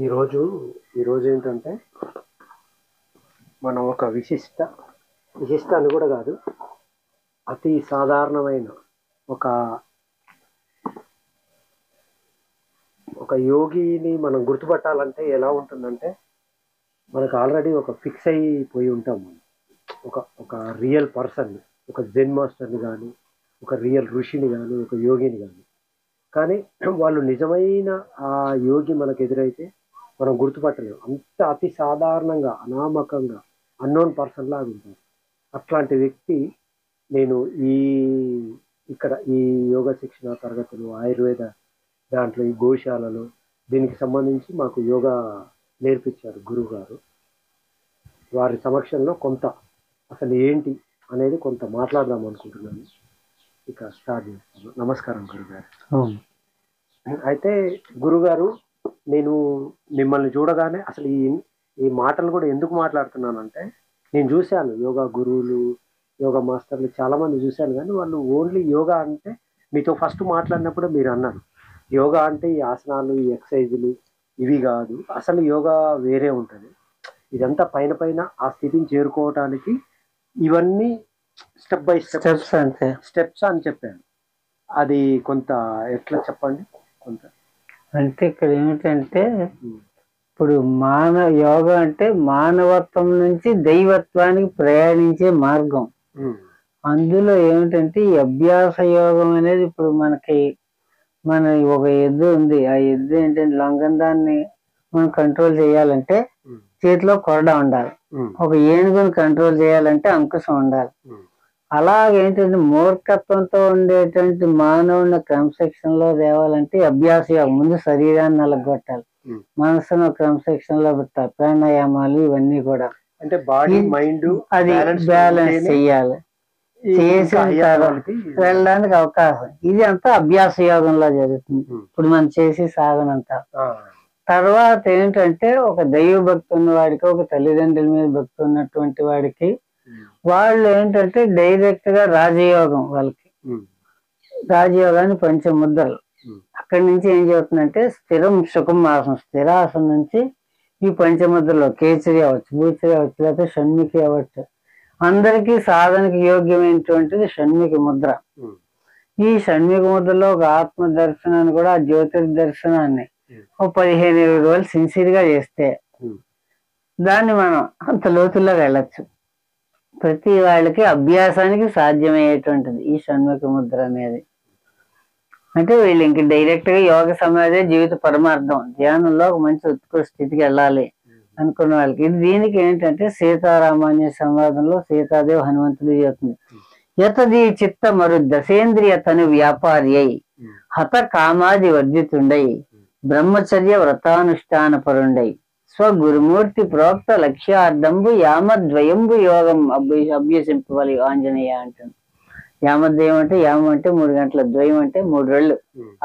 ఈరోజు ఈరోజు ఏంటంటే మనం ఒక విశిష్ట అని కూడా కాదు, అతి సాధారణమైన ఒక ఒక యోగిని మనం గుర్తుపట్టాలంటే ఎలా ఉంటుందంటే, మనకు ఆల్రెడీ ఒక ఫిక్స్ అయిపోయి ఉంటాం మనం. ఒక ఒక రియల్ పర్సన్, ఒక జెన్ మాస్టర్ని కానీ, ఒక రియల్ ఋషిని కానీ, ఒక యోగిని కానీ. కానీ వాళ్ళు నిజమైన ఆ యోగి మనకు ఎదురైతే మనం గుర్తుపట్టలేము. అంత అతి సాధారణంగా, అనామకంగా, అన్నోన్ పర్సన్ లాగా ఉంటారు. అట్లాంటి వ్యక్తి నేను ఇక్కడ ఈ యోగ శిక్షణ తరగతులు, ఆయుర్వేద దాంట్లో ఈ గోశాలలో దీనికి సంబంధించి మాకు యోగా నేర్పించారు గురువు గారు. వారి సమక్షంలో కొంత అసలు ఏంటి అనేది కొంత మాట్లాడదాం అనుకుంటున్నాను. ఇక స్టార్ట్ చేస్తాను. నమస్కారం గురుగారు. అయితే గురుగారు, నేను మిమ్మల్ని చూడగానే అసలు ఈ మాటలు కూడా ఎందుకు మాట్లాడుతున్నానంటే, నేను చూశాను యోగా గురువులు, యోగా మాస్టర్లు చాలామంది చూశాను. కానీ వాళ్ళు ఓన్లీ యోగా అంటే, మీతో ఫస్ట్ మాట్లాడినప్పుడు మీరు అన్నారు యోగా అంటే ఈ ఆసనాలు, ఈ ఎక్సర్సైజులు ఇవి కాదు, అసలు యోగా వేరే ఉంటుంది, ఇదంతా పైన పైన ఆ స్థితిని చేరుకోవటానికి ఇవన్నీ స్టెప్ బై స్టెప్స్ అని చెప్పాను. అది కొంత ఎట్లా చెప్పండి కొంత. అంటే ఇక్కడ ఏమిటంటే, ఇప్పుడు యోగా అంటే మానవత్వం నుంచి దైవత్వానికి ప్రయాణించే మార్గం. అందులో ఏమిటంటే ఈ అభ్యాస యోగం అనేది, ఇప్పుడు మన ఒక ఎద్దు ఉంది. ఆ ఎద్దు ఏంటంటే లంగందాన్ని మనం కంట్రోల్ చేయాలంటే చేతిలో కొరడ ఉండాలి. ఒక ఏనుగుని కంట్రోల్ చేయాలంటే అంకుశం ఉండాలి. అలాగేంటంటే మూర్ఖత్వంతో ఉండేటువంటి మానవుని క్రమశిక్షణలో తేవాలంటే అభ్యాస యోగం. ముందు శరీరాన్ని నలగొట్టాలి, మనసును క్రమశిక్షణలో పెట్టాలి, ప్రాణాయామాలు ఇవన్నీ కూడా అంటే బాడీ మైండ్ అది బ్యాలెన్స్ చెయ్యాలి. చేసిన తర్వాత వెళ్ళడానికి అవకాశం. ఇది అంతా అభ్యాస యోగంలో జరుగుతుంది. ఇప్పుడు మనం చేసి సాగనంతా. తర్వాత ఏంటంటే ఒక దైవ భక్తి ఉన్న వాడికి, ఒక తల్లిదండ్రుల మీద భక్తి ఉన్నటువంటి వాడికి, వాళ్ళు ఏంటంటే డైరెక్ట్ గా రాజయోగం. వాళ్ళకి రాజయోగాన్ని పంచముద్రలు. అక్కడి నుంచి ఏం చేస్తుందంటే స్థిరం సుఖం ఆసనం, స్థిరాసనం నుంచి ఈ పంచముద్రలో కేసరి అవ్వచ్చు, భూచరి అవ్వచ్చు, లేకపోతే షణ్ముఖి అవ్వచ్చు. అందరికీ సాధనకి యోగ్యమైనటువంటిది షణ్ముఖి ముద్ర. ఈ షణ్ముఖి ముద్రలో ఒక ఆత్మ దర్శనాన్ని కూడా, ఆ జ్యోతిర్దర్శనాన్ని ఒక 15-20 రోజులు సిన్సియర్ గా చేస్తే దాన్ని మనం అంత లోతుల్లోకి వెళ్ళచ్చు. ప్రతి వాళ్ళకి అభ్యాసానికి సాధ్యమయ్యేటువంటిది ఈ షణ్ముఖి ముద్ర అనేది. అంటే వీళ్ళు ఇంక డైరెక్ట్ గా యోగ సమాధి జీవిత పరమార్థం, ధ్యానంలో ఒక మంచి ఉత్కృష్ట స్థితికి వెళ్ళాలి అనుకున్న వాళ్ళకి ఇది. దీనికి ఏంటంటే సీతారామాన్య సంవాదంలో సీతాదేవి హనుమంతుడు చెప్తుంది, యతది చిత్త మరు దశేంద్రియ తను వ్యాపారి అయి హత కామాది వర్జితుండై బ్రహ్మచర్య వ్రతానుష్ఠాన పరుండై స్వగురుమూర్తి ప్రోక్త లక్ష్యార్థంబు యామద్వయంబు యోగం అభ్యసింపవాలి ఆంజనేయ అంటుంది. యామద్వయం అంటే, యామం అంటే 3 గంటలు, ద్వయం అంటే 3 రోజులు,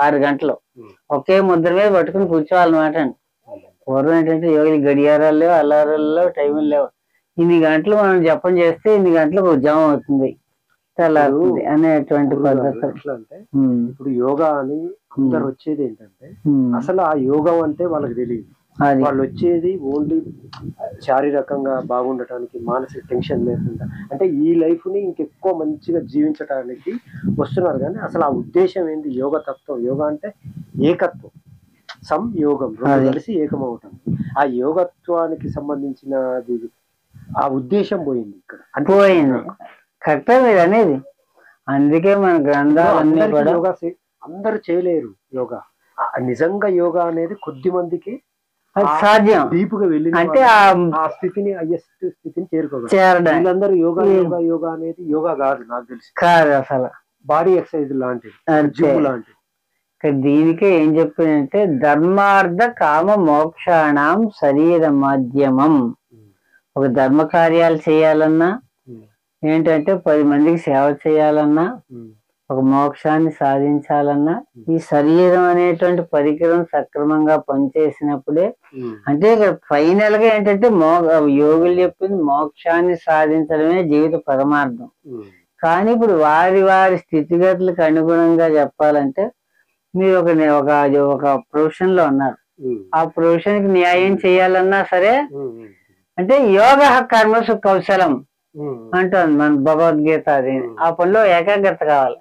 6 గంటలు ఒకే ముద్ర మీద పట్టుకుని కూర్చోవాలన్నమాట అండి. పూర్వం ఏంటంటే యోగి గడియారాలు లేవు, అలారాలు లేవు, టైములు లేవు. ఇన్ని గంటలు మనం జపం చేస్తే ఇన్ని గంటలకు ఉద్యమం అవుతుంది, తెల్లారుతుంది అనేటువంటి పద్ధతులు. ఇప్పుడు యోగా అని అందరు వచ్చేది ఏంటంటే, అసలు ఆ యోగం అంటే వాళ్ళకి తెలియదు. వాళ్ళు వచ్చేది ఓన్లీ శారీరకంగా బాగుండటానికి, మానసిక టెన్షన్ లేకుండా, అంటే ఈ లైఫ్ ని ఇంకెక్కువ మంచిగా జీవించడానికి వస్తున్నారు. కానీ అసలు ఆ ఉద్దేశం ఏంది? యోగ తత్వం. యోగా అంటే ఏకత్వం, సంయోగం, రెండు కలిసి ఏకమవటం. ఆ యోగత్వానికి సంబంధించిన ఆ ఉద్దేశం పోయింది ఇక్కడ. పోయింది కరెక్టే మీరు అనేది. అందుకే మన గ్రంథాలన్నీ కూడా యోగా అందరూ చేయలేరు. యోగా నిజంగా యోగా అనేది కొద్ది మందికి సాధ్యం. డీప్గా వెళ్ళి అంటే ఆ స్థితిని, హైయెస్ట్ స్థితిని చేరుకోగలరు. వీళ్ళందరూ యోగా యోగా యోగా అనేది యోగా కాదు, నాకు తెలిసి కాదు. అసలు బాడీ ఎక్సర్సైజ్ లాంటిది, జిమ్ లాంటిది. దీనికే ఏం చెప్పిందంటే ధర్మార్థ కామ మోక్షాణం శరీర మాధ్యమం. ఒక ధర్మ కార్యాలు చేయాలన్నా, ఏంటంటే 10 మందికి సేవ చేయాలన్నా, ఒక మోక్షాన్ని సాధించాలన్నా ఈ శరీరం అనేటువంటి పరికరం సక్రమంగా పనిచేసినప్పుడే. అంటే ఇక్కడ ఫైనల్ గా ఏంటంటే యోగులు చెప్పింది మోక్షాన్ని సాధించడమే జీవిత పరమార్థం. కానీ ఇప్పుడు వారి వారి స్థితిగతులకు అనుగుణంగా చెప్పాలంటే, మీరు ఒక ప్రొఫెషన్ లో ఉన్నారు, ఆ ప్రొఫెషన్ కి న్యాయం చేయాలన్నా సరే అంటే యోగ కర్మసు కౌశలం అంటుంది మన భగవద్గీత. అది ఆ పనిలో ఏకాగ్రత కావాలి.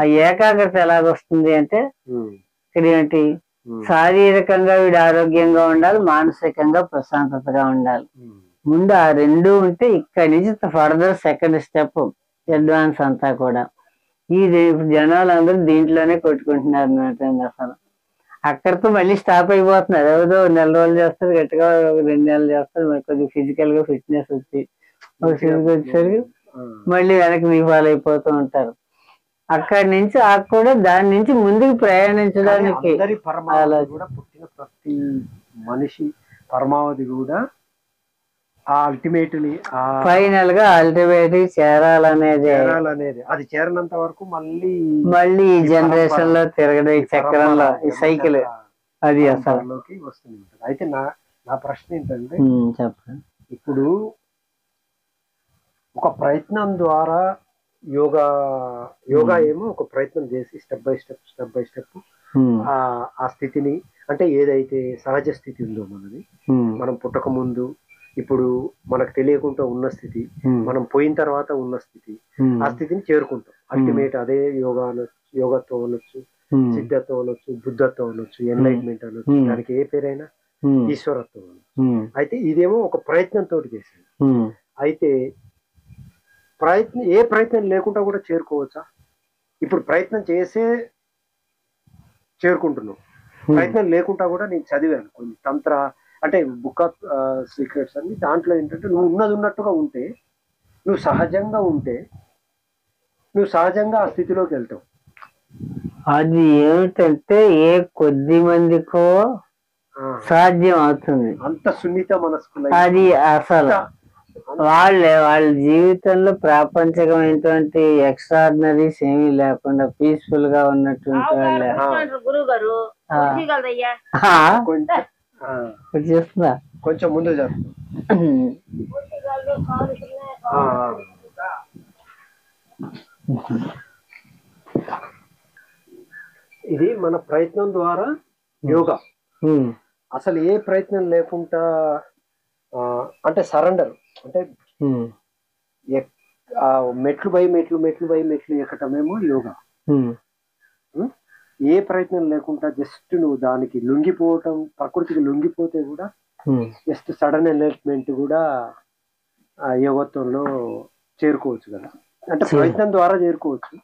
ఆ ఏకాగ్రత ఎలాగొస్తుంది అంటే ఇక్కడ ఏంటి, శారీరకంగా వీడు ఆరోగ్యంగా ఉండాలి, మానసికంగా ప్రశాంతతగా ఉండాలి. ముందు ఆ రెండు ఉంటే ఇక్కడి నుంచి ఫర్దర్ సెకండ్ స్టెప్ అడ్వాన్స్ అంతా కూడా. ఈ జనాలు అందరూ దీంట్లోనే కొట్టుకుంటున్నారు అన్నమాట. అసలు అక్కడితో మళ్ళీ స్టాప్ అయిపోతున్నారు. ఏదో నెల రోజులు చేస్తారు, గట్టిగా 2 నెలలు చేస్తారు, మరి కొద్దిగా ఫిజికల్ గా ఫిట్నెస్ వచ్చేసరికి మళ్ళీ వెనక్కి రీఫాల్ అయిపోతూ ఉంటారు. అక్కడి నుంచి కూడా దాని నుంచి ముందుకు ప్రయాణించడానికి పుట్టిన ప్రతి మనిషి పరమావధి కూడా అల్టిమేట్లీ ఫైనల్ గా అల్టిమేట్ చేరాలనేది. అది చేరనంత వరకు మళ్ళీ ఈ జనరేషన్ లో తిరగడం, ఈ చక్రంలో ఈ సైకిల్ అది అసలు వస్తుంది. అయితే నా ప్రశ్న ఏంటంటే, చెప్పండి, ఇప్పుడు ఒక ప్రయత్నం ద్వారా యోగా ఏమో ఒక ప్రయత్నం చేసి స్టెప్ బై స్టెప్ ఆ స్థితిని, అంటే ఏదైతే సహజ స్థితి ఉందో మనది, మనం పుట్టక ముందు, ఇప్పుడు మనకు తెలియకుండా ఉన్న స్థితి, మనం పోయిన తర్వాత ఉన్న స్థితి, ఆ స్థితిని చేరుకుంటాం. అల్టిమేట్ అదే యోగత్వం అనొచ్చు, సిద్ధత్వం అనొచ్చు, బుద్ధత్వం అనొచ్చు, ఎన్లైట్మెంట్ అనొచ్చు, దానికి ఏ పేరైనా, ఈశ్వరత్వం అనొచ్చు. అయితే ఇదేమో ఒక ప్రయత్నంతో చేసేది. అయితే ఏ ప్రయత్నం లేకుండా కూడా చేరుకోవచ్చా? ఇప్పుడు ప్రయత్నం చేసే చేరుకుంటున్నావు, ప్రయత్నం లేకుండా కూడా నేను చదివాను కొన్ని తంత్ర, అంటే బుక్ ఆఫ్ సీక్రెట్స్ అని. దాంట్లో ఏంటంటే నువ్వు ఉన్నట్టుగా ఉంటే, నువ్వు సహజంగా ఉంటే, నువ్వు సహజంగా ఆ స్థితిలోకి వెళ్తావు. అది ఏమిటంటే ఏ కొద్ది మందికో సాధ్యం అవుతుంది. అంత సున్నిత మనస్కులు అది అసలు వాళ్ళ జీవితంలో ప్రాపంచికమైనటువంటి ఎక్స్ట్రాడినరీస్ ఏమీ లేకుండా పీస్ఫుల్ గా ఉన్నటువంటి వాళ్ళే. చేస్తుందా కొంచెం ముందు ఇది మన ప్రయత్నం ద్వారా యోగా. అసలు ఏ ప్రయత్నం లేకుండా అంటే సరెండర్, అంటే మెట్లు బై మెట్లు ఎక్కటమేమో యోగా. ఏ ప్రయత్నం లేకుండా జస్ట్ నువ్వు దానికి లొంగిపోవటం, ప్రకృతికి లొంగిపోతే కూడా జస్ట్ సడన్ ఎన్లైట్మెంట్ కూడా యోగత్వంలో చేరుకోవచ్చు కదా. అంటే ప్రయత్నం ద్వారా చేరుకోవచ్చు.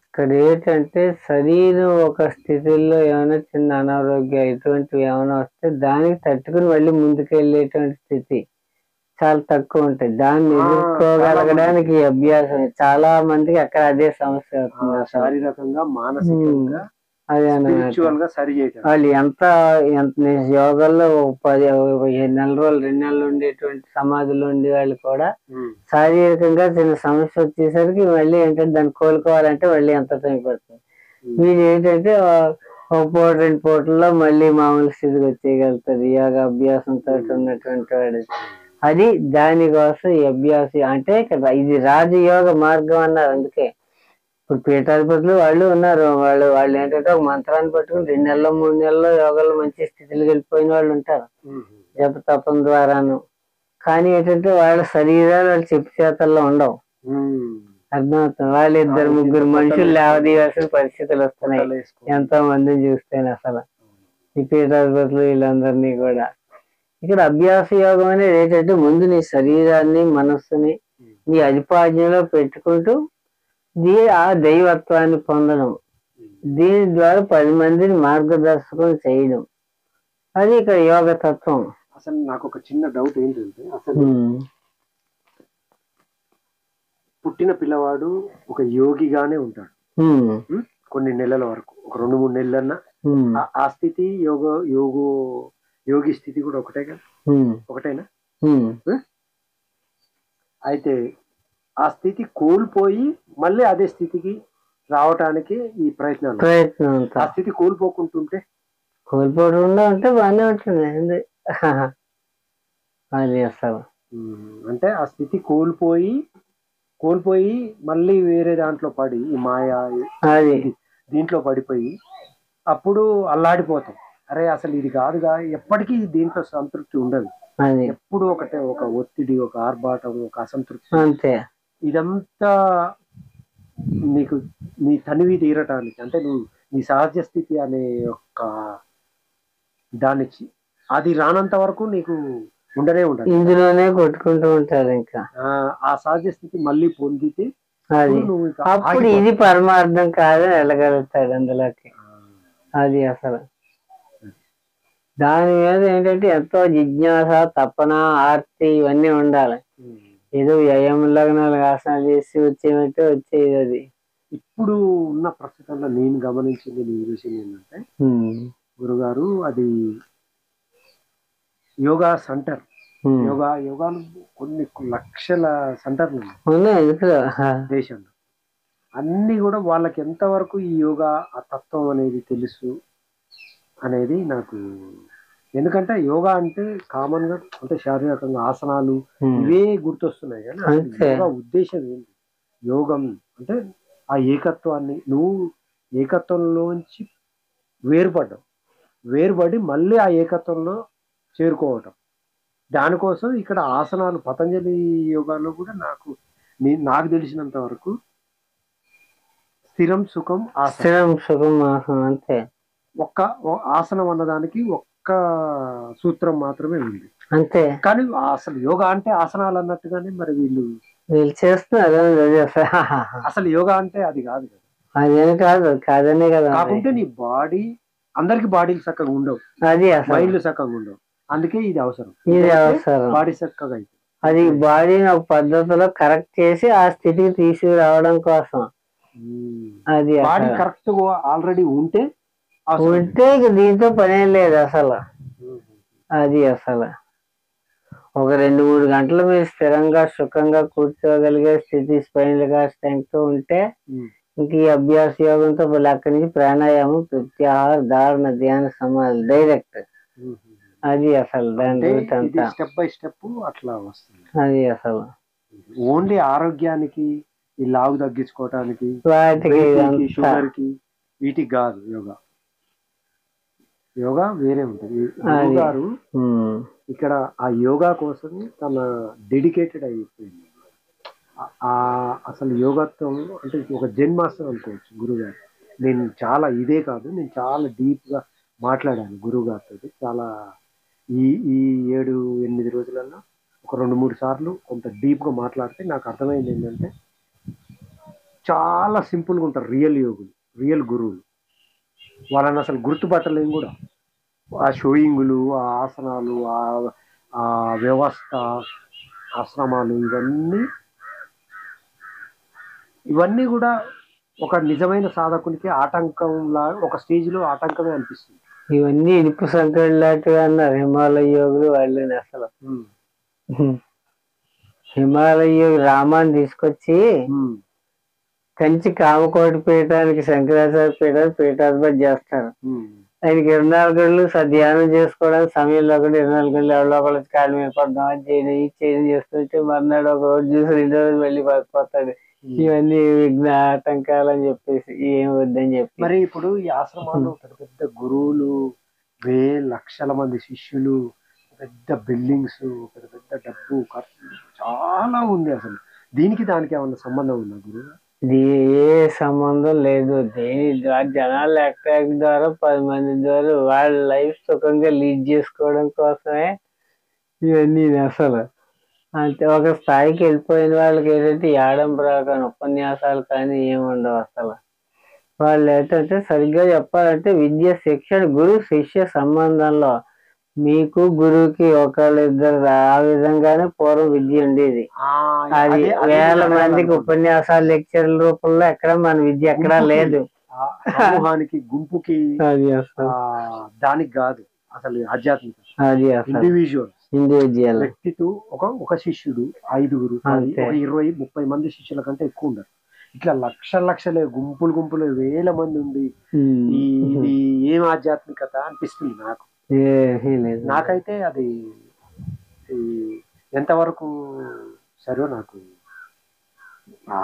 ఇక్కడ ఏంటంటే శరీరం ఒక స్థితిలో ఏమైనా చిన్న అనారోగ్యం ఇటువంటివి ఏమైనా వస్తే దానికి తట్టుకుని మళ్ళీ ముందుకెళ్ళేటువంటి స్థితి చాలా తక్కువ ఉంటాయి. దాన్ని ఎదుర్కోగలగడానికి అభ్యాసం. చాలా మందికి అక్కడ అదే సమస్య అవుతుంది, శారీరకంగా మానసికంగా. అదే వాళ్ళు ఎంత యోగాల్లో 10 నెల రోజులు 2 నెలలు ఉండేటువంటి సమాధిలో ఉండే వాళ్ళు కూడా శారీరకంగా చిన్న సమస్య వచ్చేసరికి మళ్ళీ ఏంటంటే దాన్ని కోలుకోవాలంటే మళ్ళీ ఎంత టైం పడుతుంది. వీళ్ళు ఏంటంటే ఒక పూట 2 పూటల్లో మళ్ళీ మామూలు స్థితికి వచ్చేయగలుగుతారు యోగా అభ్యాసంతో ఉన్నటువంటి వాడు. అది దానికోసం ఈ అభ్యాసం అంటే ఇక్కడ ఇది రాజయోగ మార్గం అన్నారు. అందుకే ఇప్పుడు పీఠాధిపతులు వాళ్ళు ఉన్నారు. వాళ్ళు ఏంటంటే ఒక మంత్రాన్ని పట్టుకుని 2 నెలలు 3 నెలల్లో యోగాలో మంచి స్థితిలోకి వెళ్ళిపోయిన వాళ్ళు ఉంటారు జప తపం ద్వారాను. కానీ ఏంటంటే వాళ్ళ శరీరాలు వాళ్ళ చెప్పు చేతల్లో ఉండవు. అర్థమవుతుంది. వాళ్ళు 2-3 మనుషులు లేవదీయాల్సిన పరిస్థితులు వస్తున్నాయి ఎంతో మందిని చూస్తేనే. అసలు ఈ పీఠాధిపతులు వీళ్ళందరినీ కూడా ఇక్కడ అభ్యాస యోగం అనేది ఏంటంటే ముందు నీ శరీరాన్ని మనస్సుని నీ అధిపాజ్యంలో పెట్టుకుంటూ ఆ దైవత్వాన్ని పొందడం, దీని ద్వారా 10 మందిని మార్గదర్శకం చేయడం, అది ఇక్కడ యోగ తత్వం. అసలు నాకు ఒక చిన్న డౌట్ ఏంటంటే, అసలు పుట్టిన పిల్లవాడు ఒక యోగిగానే ఉంటాడు కొన్ని నెలల వరకు, ఒక 2-3 నెలలన్నా ఆ స్థితి యోగి స్థితి కూడా ఒకటేనా? అయితే ఆ స్థితి కోల్పోయి మళ్ళీ అదే స్థితికి రావటానికి ఈ ప్రయత్నం. ఆ స్థితి కోల్పోకుంటుంటే ఉంటే బాగానే ఉంటుంది. అది అసలు అంటే ఆ స్థితి కోల్పోయి మళ్ళీ వేరే దాంట్లో పడి, ఈ మాయా దీంట్లో పడిపోయి అప్పుడు అల్లాడిపోతాం. అరే అసలు ఇది కాదుగా, ఎప్పటికీ దీంట్లో సంతృప్తి ఉండదు. ఎప్పుడు ఒకటే ఒక ఒత్తిడి, ఒక ఆర్భాటం, ఒక అసంతృప్తి. అంతే. ఇదంతా నీకు నీ తనివి తీరటానికి, అంటే నువ్వు నీ సహజ స్థితి అనే ఒక దాన్ని అది రానంత వరకు నీకు ఉండనే ఉండదు, ఇందులోనే కొట్టుకుంటూ ఉంటారు. ఇంకా ఆ సహజ స్థితి మళ్ళీ పొందితే అది అప్పుడు ఇది పరమార్థం కాదని వెళ్ళగలుగుతాడు అందులోకి. అది అసలు దాని మీద ఏంటంటే ఎంతో జిజ్ఞాస, తపన, ఆర్తి ఇవన్నీ ఉండాలి. ఏదో వ్యయం లగ్నాలు ఆసనాలు చేసి వచ్చేమంటే వచ్చేది. అది ఇప్పుడు ఉన్న ప్రస్తుతంలో నేను గమనించింది, నేను చూసింది ఏంటంటే గురుగారు, అది యోగా సెంటర్, యోగాలు కొన్ని లక్షల సెంటర్లు ఉన్నాయి దేశంలో. అన్ని కూడా వాళ్ళకి ఎంతవరకు ఈ యోగా ఆ తత్వం అనేది తెలుసు అనేది నాకు. ఎందుకంటే యోగా అంటే కామన్ గా అంటే శారీరకంగా ఆసనాలు ఇవే గుర్తొస్తున్నాయి, కానీ యోగా ఉద్దేశం ఏంటి? యోగం అంటే ఆ ఏకత్వాన్ని, నువ్వు ఏకత్వంలోంచి వేరుపడి మళ్ళీ ఆ ఏకత్వంలో చేరుకోవటం. దానికోసం ఇక్కడ ఆసనాలు, పతంజలి యోగాలో కూడా నాకు తెలిసినంత వరకు స్థిరం సుఖం ఆసనం అంతే. ఒక్క ఆసనం అన్నదానికి ఒక్క సూత్రం మాత్రమే ఉంది అంతే. కానీ అసలు యోగా అంటే ఆసనాలు అన్నట్టుగానే మరి వీళ్ళు చేస్తున్నారు. అసలు యోగా అంటే అది కాదు కదా, అదేం కాదనే కదా. కాకుంటే నీ బాడీ, అందరికి బాడీలు చక్కగా ఉండవు, అది మైండ్లు చక్కగా ఉండవు. అందుకే ఇది అవసరం, బాడీ చక్కగా అయితే అది బాడీని ఒక పద్ధతిలో కరెక్ట్ చేసి ఆ స్థితికి తీసుకురావడం కోసం. అది బాడీ కరెక్ట్ ఆల్రెడీ ఉంటే ఇక దీంతో పనేం లేదు అసలు. అది అసలు ఒక 2-3 గంటలు మీరు స్థిరంగా సుఖంగా కూర్చోగలిగే స్థితి, స్పైన్లుగా స్ట్రెంగ్త్ ఉంటే ఇంక ఈ అభ్యాస యోగంతో అక్కడి నుంచి ప్రాణాయామం, ప్రత్యాహార, ధారణ, ధ్యాన, సమాధి డైరెక్ట్. అది అసలు దాని స్టెప్ బై స్టెప్ అట్లా వస్తుంది. అది అసలు ఓన్లీ ఆరోగ్యానికి, ఈ లావు తగ్గించుకోవటానికి, వాటికి, షుగర్ కి, వీటికి కాదు యోగా. యోగా వేరే ఉంటుంది. గారు ఇక్కడ ఆ యోగా కోసం తన డెడికేటెడ్ అయిపోయింది. అసలు యోగత్వం అంటే ఒక జెన్ మాస్టర్ అనుకోవచ్చు గురుగారు. నేను చాలా ఇదే కాదు, నేను చాలా డీప్ గా మాట్లాడాను గురువు గారితో. చాలా ఈ 7-8 రోజులలో ఒక 2-3 సార్లు కొంత డీప్ గా మాట్లాడితే నాకు అర్థమైంది ఏంటంటే, చాలా సింపుల్ గా ఉంటారు రియల్ యోగులు, రియల్ గురువులు. వాళ్ళని అసలు గుర్తుపట్టలేము కూడా. ఆ షోయింగులు, ఆ ఆసనాలు, ఆ వ్యవస్థ, ఆశ్రమాలు, ఇవన్నీ కూడా ఒక నిజమైన సాధకునికి ఆటంకంలా, ఒక స్టేజ్ లో ఆటంకమే అనిపిస్తుంది. ఇవన్నీ ఇనుపు సంకటి లాంటివి అన్నారు హిమాలయ యోగులు వాళ్ళని. అసలు హిమాలయ యోగి రామాన్ని తీసుకొచ్చి కంచి కామకోటి పీఠానికి, శంకరాచార్య పీఠాధిపతి చేస్తారు. ఆయనకి 24 గంటలు ధ్యానం చేసుకోవడానికి సమయంలో కూడా 24 గంటలు ఎవరో ఒకళ్ళు కాళ్ళ మీద పడదాం, అది చేయడం చేస్తుంటే మర్నాడు ఒక రోజు చూసి 2వ రోజు వెళ్ళి పడిపోతాడు. ఇవన్నీ విఘ్న ఆటంకాలు అని చెప్పేసి ఏం వద్దని చెప్పి. మరి ఇప్పుడు ఈ ఆశ్రమాల్లో పెద్ద పెద్ద గురువులు, లక్షల మంది శిష్యులు, పెద్ద బిల్డింగ్స్, పెద్ద పెద్ద డబ్బు ఖర్చు చాలా ఉంది. అసలు దీనికి దానికి ఏమన్నా సంబంధం ఉందా గురువు? ఏ సంబంధం లేదు. దేని జనాలు అట్రాక్ట్ ద్వారా 10 మంది ద్వారా వాళ్ళ లైఫ్ సుఖంగా లీడ్ చేసుకోవడం కోసమే ఇవన్నీ. అసలు అంటే ఒక స్థాయికి వెళ్ళిపోయిన వాళ్ళకి ఏంటంటే ఆడంబరాలు కానీ, ఉపన్యాసాలు కానీ ఏముండవు అసలు. వాళ్ళు ఏంటంటే సరిగ్గా చెప్పాలంటే విద్య, శిక్షణ, గురు శిష్య సంబంధంలో మీకు గురువుకి ఒకళ్ళిద్దరు ఆ విధంగానే పూర్వం విద్య ఉండేది. అది వేల మందికి ఉపన్యాసాలు, లెక్చర్ల రూపంలో ఎక్కడ మన విద్య ఎక్కడా లేదు. సమూహానికి, గుంపుకి, దానికి కాదు అసలు ఆధ్యాత్మిక. అది ఇండివిజువల్ వ్యక్తితో ఒక శిష్యుడు, 5గురు, 20-30 మంది శిష్యుల కంటే ఎక్కువ ఉండరు. ఇట్లా లక్షలే గుంపులు వేల మంది ఉంది. ఇది ఏం ఆధ్యాత్మికత అనిపిస్తుంది నాకు. నాకైతే అది ఎంతవరకు సరే, నాకు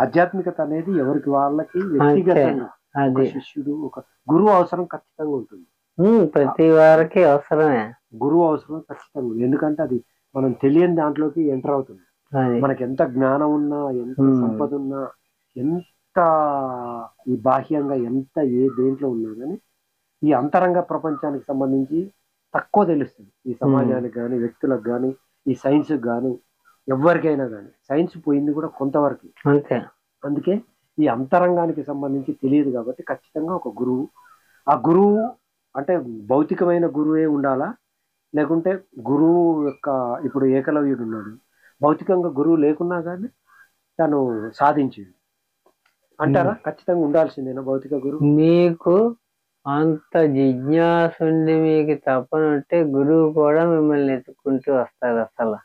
ఆధ్యాత్మికత అనేది ఎవరికి వాళ్ళకి వ్యక్తిగతంగా అది శిష్యుడు, ఒక గురువు అవసరం ఖచ్చితంగా ఉంటుంది. ప్రతి వారికి అవసరమే గురువు అవసరం ఖచ్చితంగా ఉంది. ఎందుకంటే అది మనం తెలియని దాంట్లోకి ఎంటర్ అవుతుంది. మనకి ఎంత జ్ఞానం ఉన్నా, ఎంత సంపద ఉన్నా, ఎంత ఈ బాహ్యంగా ఎంత దేంట్లో ఉన్నా కానీ ఈ అంతరంగ ప్రపంచానికి సంబంధించి తక్కువ తెలుస్తుంది. ఈ సమాజానికి కానీ, వ్యక్తులకు కానీ, ఈ సైన్స్ కానీ, ఎవరికైనా కానీ. సైన్స్ పోయింది కూడా కొంతవరకు. అందుకే ఈ అంతరంగానికి సంబంధించి తెలియదు కాబట్టి ఖచ్చితంగా ఒక గురువు. ఆ గురువు అంటే భౌతికమైన గురువే ఉండాలా, లేకుంటే గురువు యొక్క ఇప్పుడు ఏకలవ్యుడు ఉన్నాడు, భౌతికంగా గురువు లేకున్నా కానీ తను సాధించింది అంటారా? ఖచ్చితంగా ఉండాల్సిందేనా భౌతిక గురువు? మీకు అంత జిజ్ఞాస ఉండి మీకు తప్పనుంటే గురువు కూడా మిమ్మల్ని ఎత్తుకుంటూ వస్తారు. అసలు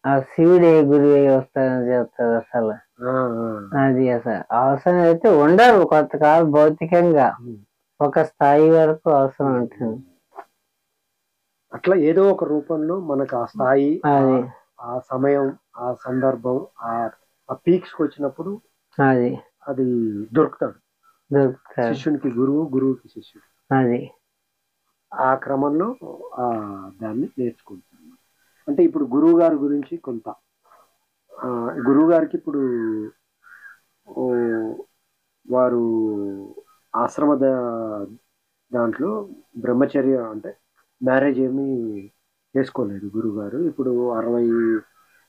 ఆ శివుడు ఏ గురువు వస్తారని చెప్తారు. అసలు అది అసలు అవసరం అయితే ఉండరు కొంతకాలం భౌతికంగా, ఒక స్థాయి వరకు అవసరం ఉంటుంది. అట్లా ఏదో ఒక రూపంలో మనకు ఆ స్థాయి, ఆ సమయం, ఆ సందర్భం, ఆ పీక్స్ కి వచ్చినప్పుడు అది దొరుకుతాడు. శిష్యునికి గురువు, గురువుకి శిష్యుడు. అది ఆ క్రమంలో దాన్ని నేర్చుకుంటాను. అంటే ఇప్పుడు గురువు గారి గురించి కొంత, గురువు గారికి ఇప్పుడు వారు ఆశ్రమ దాంట్లో బ్రహ్మచర్య అంటే మ్యారేజ్ ఏమీ చేసుకోలేదు గురువు గారు. ఇప్పుడు 60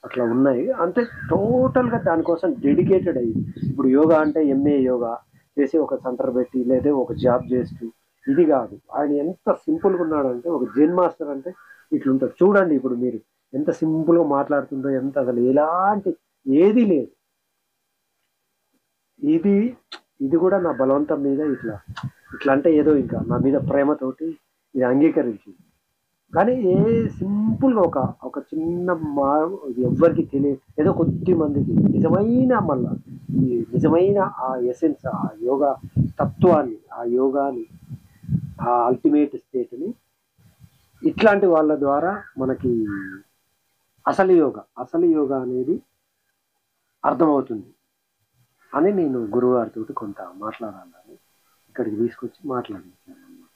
అట్లా ఉన్నాయి. అంటే టోటల్గా దానికోసం డెడికేటెడ్ అయ్యి, ఇప్పుడు యోగా అంటే ఎంఏ యోగా చేసి ఒక సెంటర్ పెట్టి లేదా ఒక జాబ్ చేస్తూ ఇది కాదు. ఆయన ఎంత సింపుల్గా ఉన్నాడంటే ఒక జెన్ మాస్టర్ అంటే ఇట్లుంటాడు. చూడండి ఇప్పుడు మీరు ఎంత సింపుల్గా మాట్లాడుతుందో, ఎంత అసలు ఎలాంటి ఏది లేదు. ఇది కూడా నా బలవంతం మీద ఇట్లా అంటే ఏదో ఇంకా నా మీద ప్రేమతోటి ఇది అంగీకరించింది. కానీ సింపుల్గా ఒక చిన్న ఎవ్వరికి తెలియదు, ఏదో కొద్ది మందికి నిజమైన మళ్ళా ఈ నిజమైన ఆ ఎసెన్స్, ఆ యోగా తత్వాన్ని, ఆ యోగాని, ఆ అల్టిమేట్ స్టేట్ని ఇట్లాంటి వాళ్ళ ద్వారా మనకి అసలు యోగా అనేది అర్థమవుతుంది అని నేను గురువుగారితో కొంత మాట్లాడాలని ఇక్కడికి తీసుకొచ్చి మాట్లాడించాను అన్నమాట.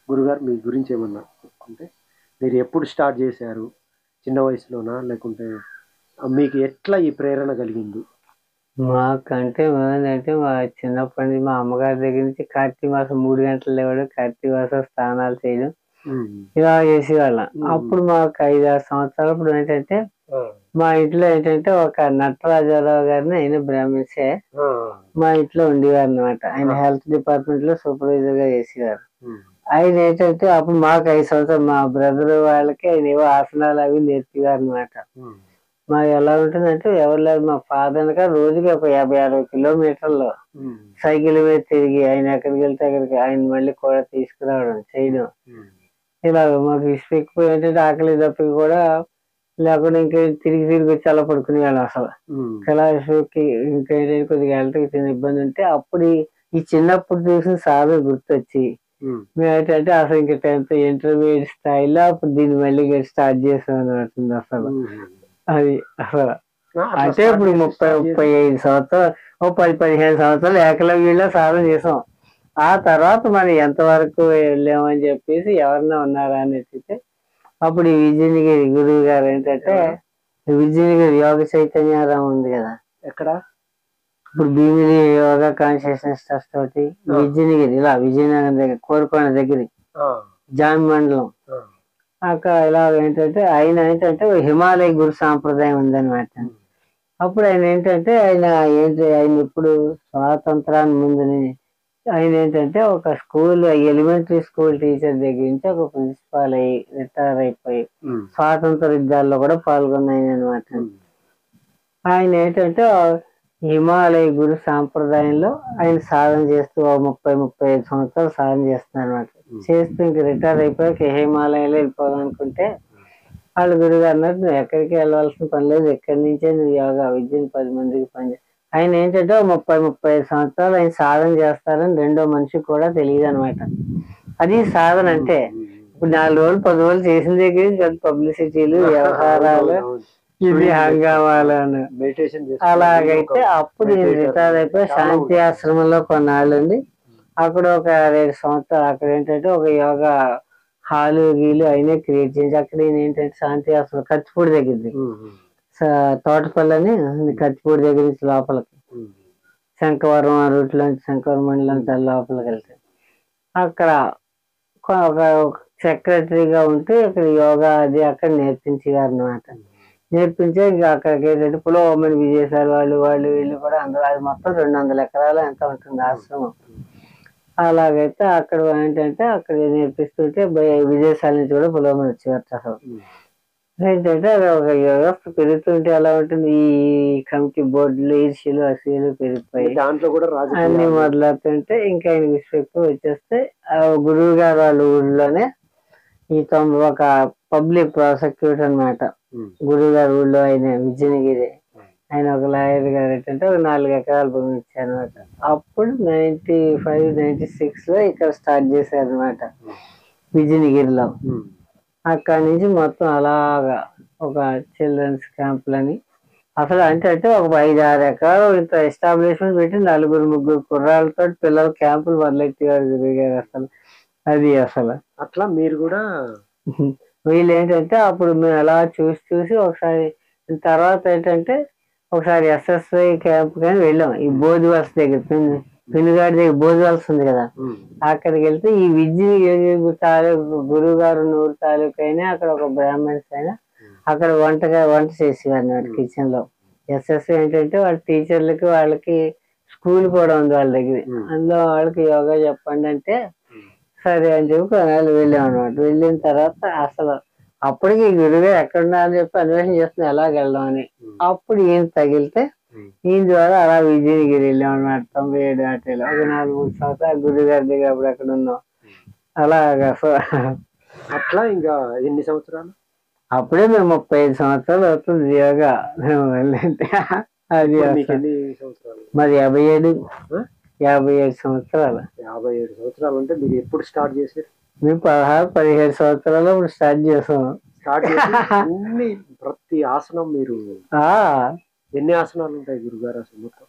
గురుగారు మీ గురించి ఏమన్నా చెప్పుకుంటే, మీరు ఎప్పుడు స్టార్ట్ చేశారు? చిన్న వయసులోనా, లేకుంటే మీకు ఎట్లా ఈ ప్రేరణ కలిగింది? మాకంటే ఏంటంటే మా చిన్నప్పటి నుంచి మా అమ్మగారి దగ్గర నుంచి కార్తీక మాసం 3 గంటలు లేవడం, కార్తీక మాసం స్నానాలు చేయడం ఇలా చేసేవాళ్ళం. అప్పుడు మాకు 5-6 సంవత్సరాలు ఇప్పుడు ఏంటంటే మా ఇంట్లో ఏంటంటే ఒక నటరాజారావు గారిని, ఆయన బ్రాహ్మిన్సే, మా ఇంట్లో ఉండేవారు అనమాట. ఆయన హెల్త్ డిపార్ట్మెంట్ లో సూపర్వైజర్ గా చేసేవారు. ఆయన ఏంటంటే అప్పుడు మాకు 5 సంవత్సరాలు, మా బ్రదర్ వాళ్ళకి ఆయన ఏవో ఆసనాలు అవి నేర్పేవారు అనమాట. మాకు ఎలా ఉంటుందంటే ఎవరు లేదు, మా ఫాదర్ రోజుకి ఒక 50-60 కిలోమీటర్లు సైకిల్ మీద తిరిగి ఆయన ఎక్కడికి వెళ్తే అక్కడికి ఆయన మళ్ళీ కూడా తీసుకురావడం చేయడం. ఇలా మాకు ఇష్టపెక్కిపోయి ఏంటంటే ఆకలి దప్పకి కూడా లేకుండా ఇంకా తిరిగి వచ్చి అలా పడుకునేవాళ్ళం. అసలు కళాశాలకి ఇంకా కొద్దిగా వెళ్ళటకి చిన్న ఇబ్బంది ఉంటే అప్పుడు ఈ చిన్నప్పుడు చూసిన సాధన గుర్తొచ్చి మేము ఏంటంటే అసలు ఇంకా 10th ఇంటర్మీడియట్ స్థాయిలో అప్పుడు దీన్ని మళ్ళీ స్టార్ట్ చేసాం అన్నట్టుంది. అసలు అది అసలు అంటే ఇప్పుడు 30-35 సంవత్సరాలు, 10-15 సంవత్సరాలు ఏకలవ్యంలో సాధన చేసాం. ఆ తర్వాత మనం ఎంతవరకు వెళ్ళామని చెప్పేసి ఎవరన్నా ఉన్నారా అని వెతికితే అప్పుడు ఈ విజయనగిరి గురువు గారు ఏంటంటే, విజయనగిరి యోగ చైతన్యారాం ఉంది కదా, ఎక్కడ ఇప్పుడు భీమిలి యోగా కాన్షియస్నెస్ ట్రస్ట్ తోటి విజయనగిరి ఇలా విజయనగరం దగ్గర కోరుకొండ దగ్గర జామి మండలం అక్కడ ఇలా ఏంటంటే ఆయన ఏంటంటే హిమాలయ గురు సాంప్రదాయం ఉందన్నమాట. అప్పుడు ఆయన ఏంటంటే ఆయన ఇప్పుడు స్వాతంత్రానికి ముందుని ఆయన ఏంటంటే ఒక స్కూల్, ఎలిమెంటరీ స్కూల్ టీచర్ దగ్గర నుంచి ఒక ప్రిన్సిపాల్ అయ్యి రిటైర్ అయిపోయి స్వాతంత్ర యుద్ధాల్లో కూడా పాల్గొన్నాయని అనమాట. ఆయన ఏంటంటే హిమాలయ గురు సాంప్రదాయంలో ఆయన సాధన చేస్తూ 30-35 సంవత్సరాలు సాధన చేస్తున్నారు అనమాట. చేస్తూ ఇంక రిటైర్ అయిపోయాక హిమాలయాలో వెళ్ళిపోవాలనుకుంటే వాళ్ళ గురువు అన్నట్టు నువ్వు ఎక్కడికి వెళ్ళవలసిన పని లేదు, ఎక్కడి నుంచే నువ్వు యోగా విద్యను 10 మందికి పని. ఆయన ఏంటంటే 30-35 సంవత్సరాలు ఆయన సాధన చేస్తారని రెండో మనిషికి కూడా తెలియదు అనమాట. అది సాధన అంటే ఇప్పుడు 4 రోజులు 10 రోజులు చేసిన దగ్గర పబ్లిసిటీలు, వ్యవహారాలు ఇది హంగామాలను మెడిటేషన్ అలాగైతే అప్పుడు నేను రిటైర్ అయిపోయి శాంతి ఆశ్రమంలో కొన్నాళ్ళండి. అక్కడ ఒక 2 సంవత్సరాలు అక్కడ ఏంటంటే ఒక యోగా హాలు గీలు అయినా క్రియేట్ చేసి అక్కడ ఏంటంటే శాంతి ఆశ్రమం కత్తిపూడి దగ్గరది తోటపల్లి అని కత్తిపూడి దగ్గర నుంచి లోపలికి శంకవరం ఆ రూట్ లోంచి శంకవరం మండలం లోపలికి వెళ్తే అక్కడ ఒక సెక్రటరీగా ఉంటూ ఇక్కడ యోగా అది అక్కడ నేర్పించేవారు అనమాట. నేర్పించే ఇంకా అక్కడికి ఏంటంటే పులోమని విజయసాయి వాళ్ళు వీళ్ళు కూడా అందరూ అది మొత్తం 200 ఎకరాలు ఎంత ఉంటుంది ఆశ్రమం. అలాగైతే అక్కడ ఏంటంటే అక్కడ నేర్పిస్తుంటే విజయసాయి నుంచి కూడా పులోమని వచ్చేవారు. అసలు ఏంటంటే అది ఒక వ్యవస్థ పెరుగుతుంటే ఎలా ఉంటుంది, ఈ కమిటీ బోర్డులు ఈర్షీలు అసీలు పెరిగిపోయి దాంట్లో కూడా అన్ని మొదలవుతుంటే ఇంకా ఆయన విశ్వకు వచ్చేస్తే గురువు గారు వాళ్ళ ఊళ్ళోనే ఒక పబ్లిక్ ప్రాసిక్యూటర్ అనమాట. గురువు గారు ఊళ్ళో ఆయన విజయనగిరి ఆయన ఒక లాయర్ గారు ఏంటంటే ఒక 4 ఎకరాలు భూమి ఇచ్చారనమాట. అప్పుడు 95-96 లో ఇక్కడ స్టార్ట్ చేశారు అనమాట విజయనగిరిలో. అక్కడి నుంచి మొత్తం అలాగా ఒక చిల్డ్రన్స్ క్యాంపులని అసలు అంటే ఒక 5-6 ఎకరాలు ఇంత ఎస్టాబ్లిష్మెంట్ పెట్టి 4-3 కుర్రాళ్ళతో పిల్లల క్యాంపులు మొదలెట్టేవారు గురువు గారు. అసలు అది అసలు అట్లా మీరు కూడా వీళ్ళు ఏంటంటే అప్పుడు మేము అలా చూసి ఒకసారి తర్వాత ఏంటంటే ఒకసారి SSY క్యాంప్ కానీ వెళ్ళాం. ఈ బోధివలస దగ్గర పినుగాడి దగ్గర బోధివలస ఉంది కదా, అక్కడికి వెళ్తే ఈ విద్య తాలూకు గురువు గారు నూరు తాలూకు అయినా అక్కడ ఒక బ్రాహ్మణ్స్ అయినా అక్కడ వంట చేసేవారు అన్నమాట కిచెన్ లో. SSY ఏంటంటే వాళ్ళ టీచర్లకి వాళ్ళకి స్కూల్ కూడా ఉంది వాళ్ళ దగ్గర. అందులో వాళ్ళకి యోగా చెప్పండి అంటే సరే అని చెప్పి కొన్నాళ్ళు వెళ్ళాం అనమాట. వెళ్ళిన తర్వాత అసలు అప్పటికి గురువుగారు ఎక్కడున్నా అని చెప్పి అన్వేషణ చేస్తున్నా ఎలాగ వెళ్దాం అని. అప్పుడు ఈయన తగిలితే ఈయన ద్వారా అలా విజయనగిరి వెళ్ళాం అనమాట. 97 ఆటలో ఒక 4-3 సంవత్సరాలు గురువు గారి దగ్గర అప్పుడు అక్కడ ఉన్నాం. అలాగా అట్లా ఇంకా ఎన్ని సంవత్సరాలు? అప్పుడే మేము 35 సంవత్సరాలు అవుతుంది యోగా మేము వెళ్ళంటే. అది మరి 57 సంవత్సరాలు. 57 సంవత్సరాలు అంటే మీరు ఎప్పుడు స్టార్ట్ చేశారు? మేము 16-17 సంవత్సరాలు ఇప్పుడు స్టార్ట్ చేసాం. అన్ని ప్రతి ఆసనం మీరు ఎన్ని ఆసనాలు ఉంటాయి గురుగారు అసలు మొత్తం?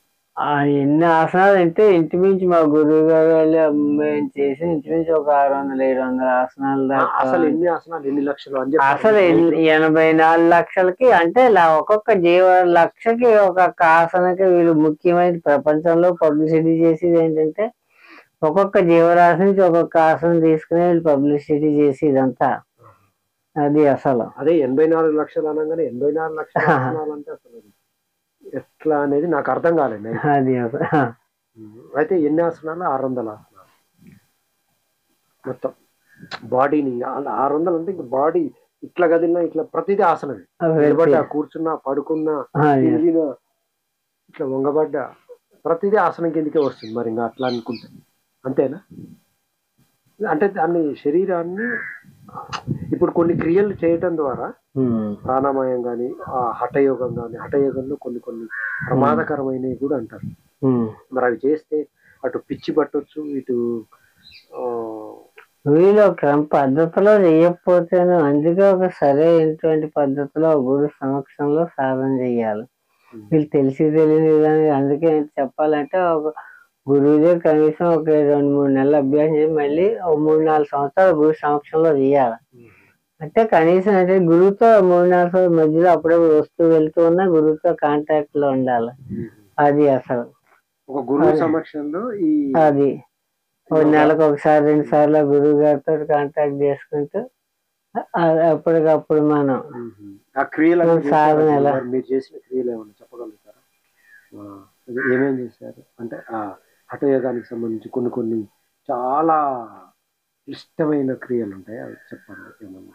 ఎన్ని ఆసనాలు అంటే ఇంచుమించు మా గురువు గారు వాళ్ళు మేము చేసి ఇంచుమించు ఒక 600-700 ఆసనాలు దాకా. అసలు ఎన్ని ఆసనాలు ఎన్ని లక్షలు అని చెప్పి అసలు 84 లక్షలకి అంటే ఒక్కొక్క జీవ లక్షకి ఒక్కొక్క ఆసనకి వీళ్ళు ముఖ్యమైన ప్రపంచంలో పబ్లిసిటీ చేసేది ఏంటంటే ఒక్కొక్క జీవరాశి నుంచి ఒక్కొక్క ఆసనం తీసుకుని వీళ్ళు పబ్లిసిటీ చేసి ఇదంతా. అది అసలు అదే 84 లక్షలు అనగానే 84 లక్షల ఆసనాలు అంటే అసలు ఎట్లా అనేది నాకు అర్థం కాలేదు. అది అయితే ఎన్ని ఆసనాలు? 600 ఆసనాలు మొత్తం బాడీని 600 అంటే ఇంకా బాడీ ఇట్లా కదిలినా ఇట్లా ప్రతిదీ ఆసనమే. నిలబడ్డా, కూర్చున్నా, పడుకున్నా, తిరిగినా, ఇట్లా వంగబడ్డా ప్రతిదీ ఆసనం కిందకే వస్తుంది. మరి ఇంకా అట్లా అనుకుంటే అంతేనా? అంటే దాన్ని శరీరాన్ని ఇప్పుడు కొన్ని క్రియలు చేయటం ద్వారా ప్రాణాయామం కానీ హఠయోగం కానీ హఠయోగంలో కొన్ని ప్రమాదకరమైనవి కూడా అంటారు. మరి అవి చేస్తే అటు పిచ్చి పట్టొచ్చు, ఇటు వీళ్ళు పద్ధతిలో చేయకపోతేనే అందుకే ఒక సరైనటువంటి పద్ధతిలో గురు సమక్షంలో సాధన చెయ్యాలి. వీళ్ళు తెలిసి తెలియని విధానం. అందుకే చెప్పాలంటే ఒక గురువుదే కనీసం ఒక 2-3 నెలలు అభ్యాసం చేసి మళ్ళీ 3-4 సంవత్సరాలు గురు సమక్షంలో చేయాలి. అంటే కనీసం అంటే గురువుతో 3-4 సంవత్సరాల మధ్యలో అప్పుడే వస్తూ వెళ్తూ ఉన్నా గురువుతో కాంటాక్ట్ లో ఉండాలి. అది అసలు ఒక గురువు సమక్షంలో అది నెలకు 1-2 సార్లు గురువు గారితో కాంటాక్ట్ చేసుకుంటూ అప్పటికప్పుడు మనం సాధన ఎలా మీరు చేసిన క్రియలు ఏమన్నా చెప్పగలుగుతారా? ఏమేమి చేశారు అంటే హఠయోగానికి సంబంధించి కొన్ని చాలా క్లిష్టమైన క్రియలు ఉంటాయి, అవి చెప్పండి ఏమన్నా.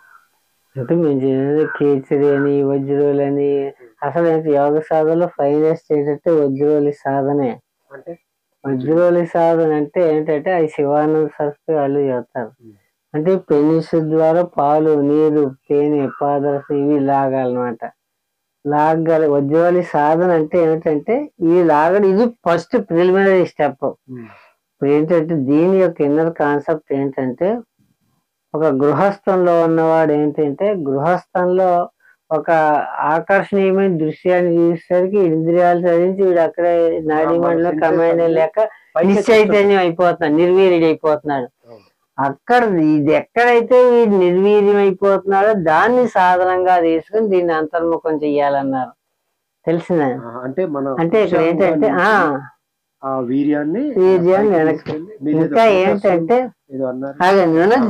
అంటే మేము చేసేది కేచరి అని వజ్రోలు అని అసలు యోగ సాధనలో ఫైనెస్ట్ ఏంటంటే వజ్రోలి సాధనే. అంటే వజ్రోలి సాధన అంటే ఏంటంటే అది శివానంద సరస్వతి వాళ్ళు చేస్తారు. అంటే పెనిస్ ద్వారా పాలు, నీరు, తేనె, పాదరసం ఇవి లాగాలన్నమాట. లాగాలి. వజ్రోలి సాధన అంటే ఏమిటంటే ఇది లాగడం, ఇది ఫస్ట్ ప్రిలిమినరీ స్టెప్. ఇప్పుడు ఏంటంటే దీని యొక్క ఇన్నర్ కాన్సెప్ట్ ఏంటంటే ఒక గృహస్థంలో ఉన్నవాడు ఏంటంటే గృహస్థంలో ఒక ఆకర్షణీయమైన దృశ్యాన్ని చూసేసరికి ఇంద్రియాలు చదివించి వీడు అక్కడే నాడీ మండలం కమాండ్ లేక నిశ్చైతన్యం అయిపోతున్నాడు, నిర్వీర్యుడు అయిపోతున్నాడు. అక్కడ ఇది ఎక్కడైతే వీడు నిర్వీర్యం అయిపోతున్నాడో దాన్ని సాధనంగా తీసుకుని దీన్ని అంతర్ముఖం చెయ్యాలన్నారు. తెలిసిన అంటే ఇక్కడ ఏంటంటే వీర్యాన్ని ఇంకా ఏంటంటే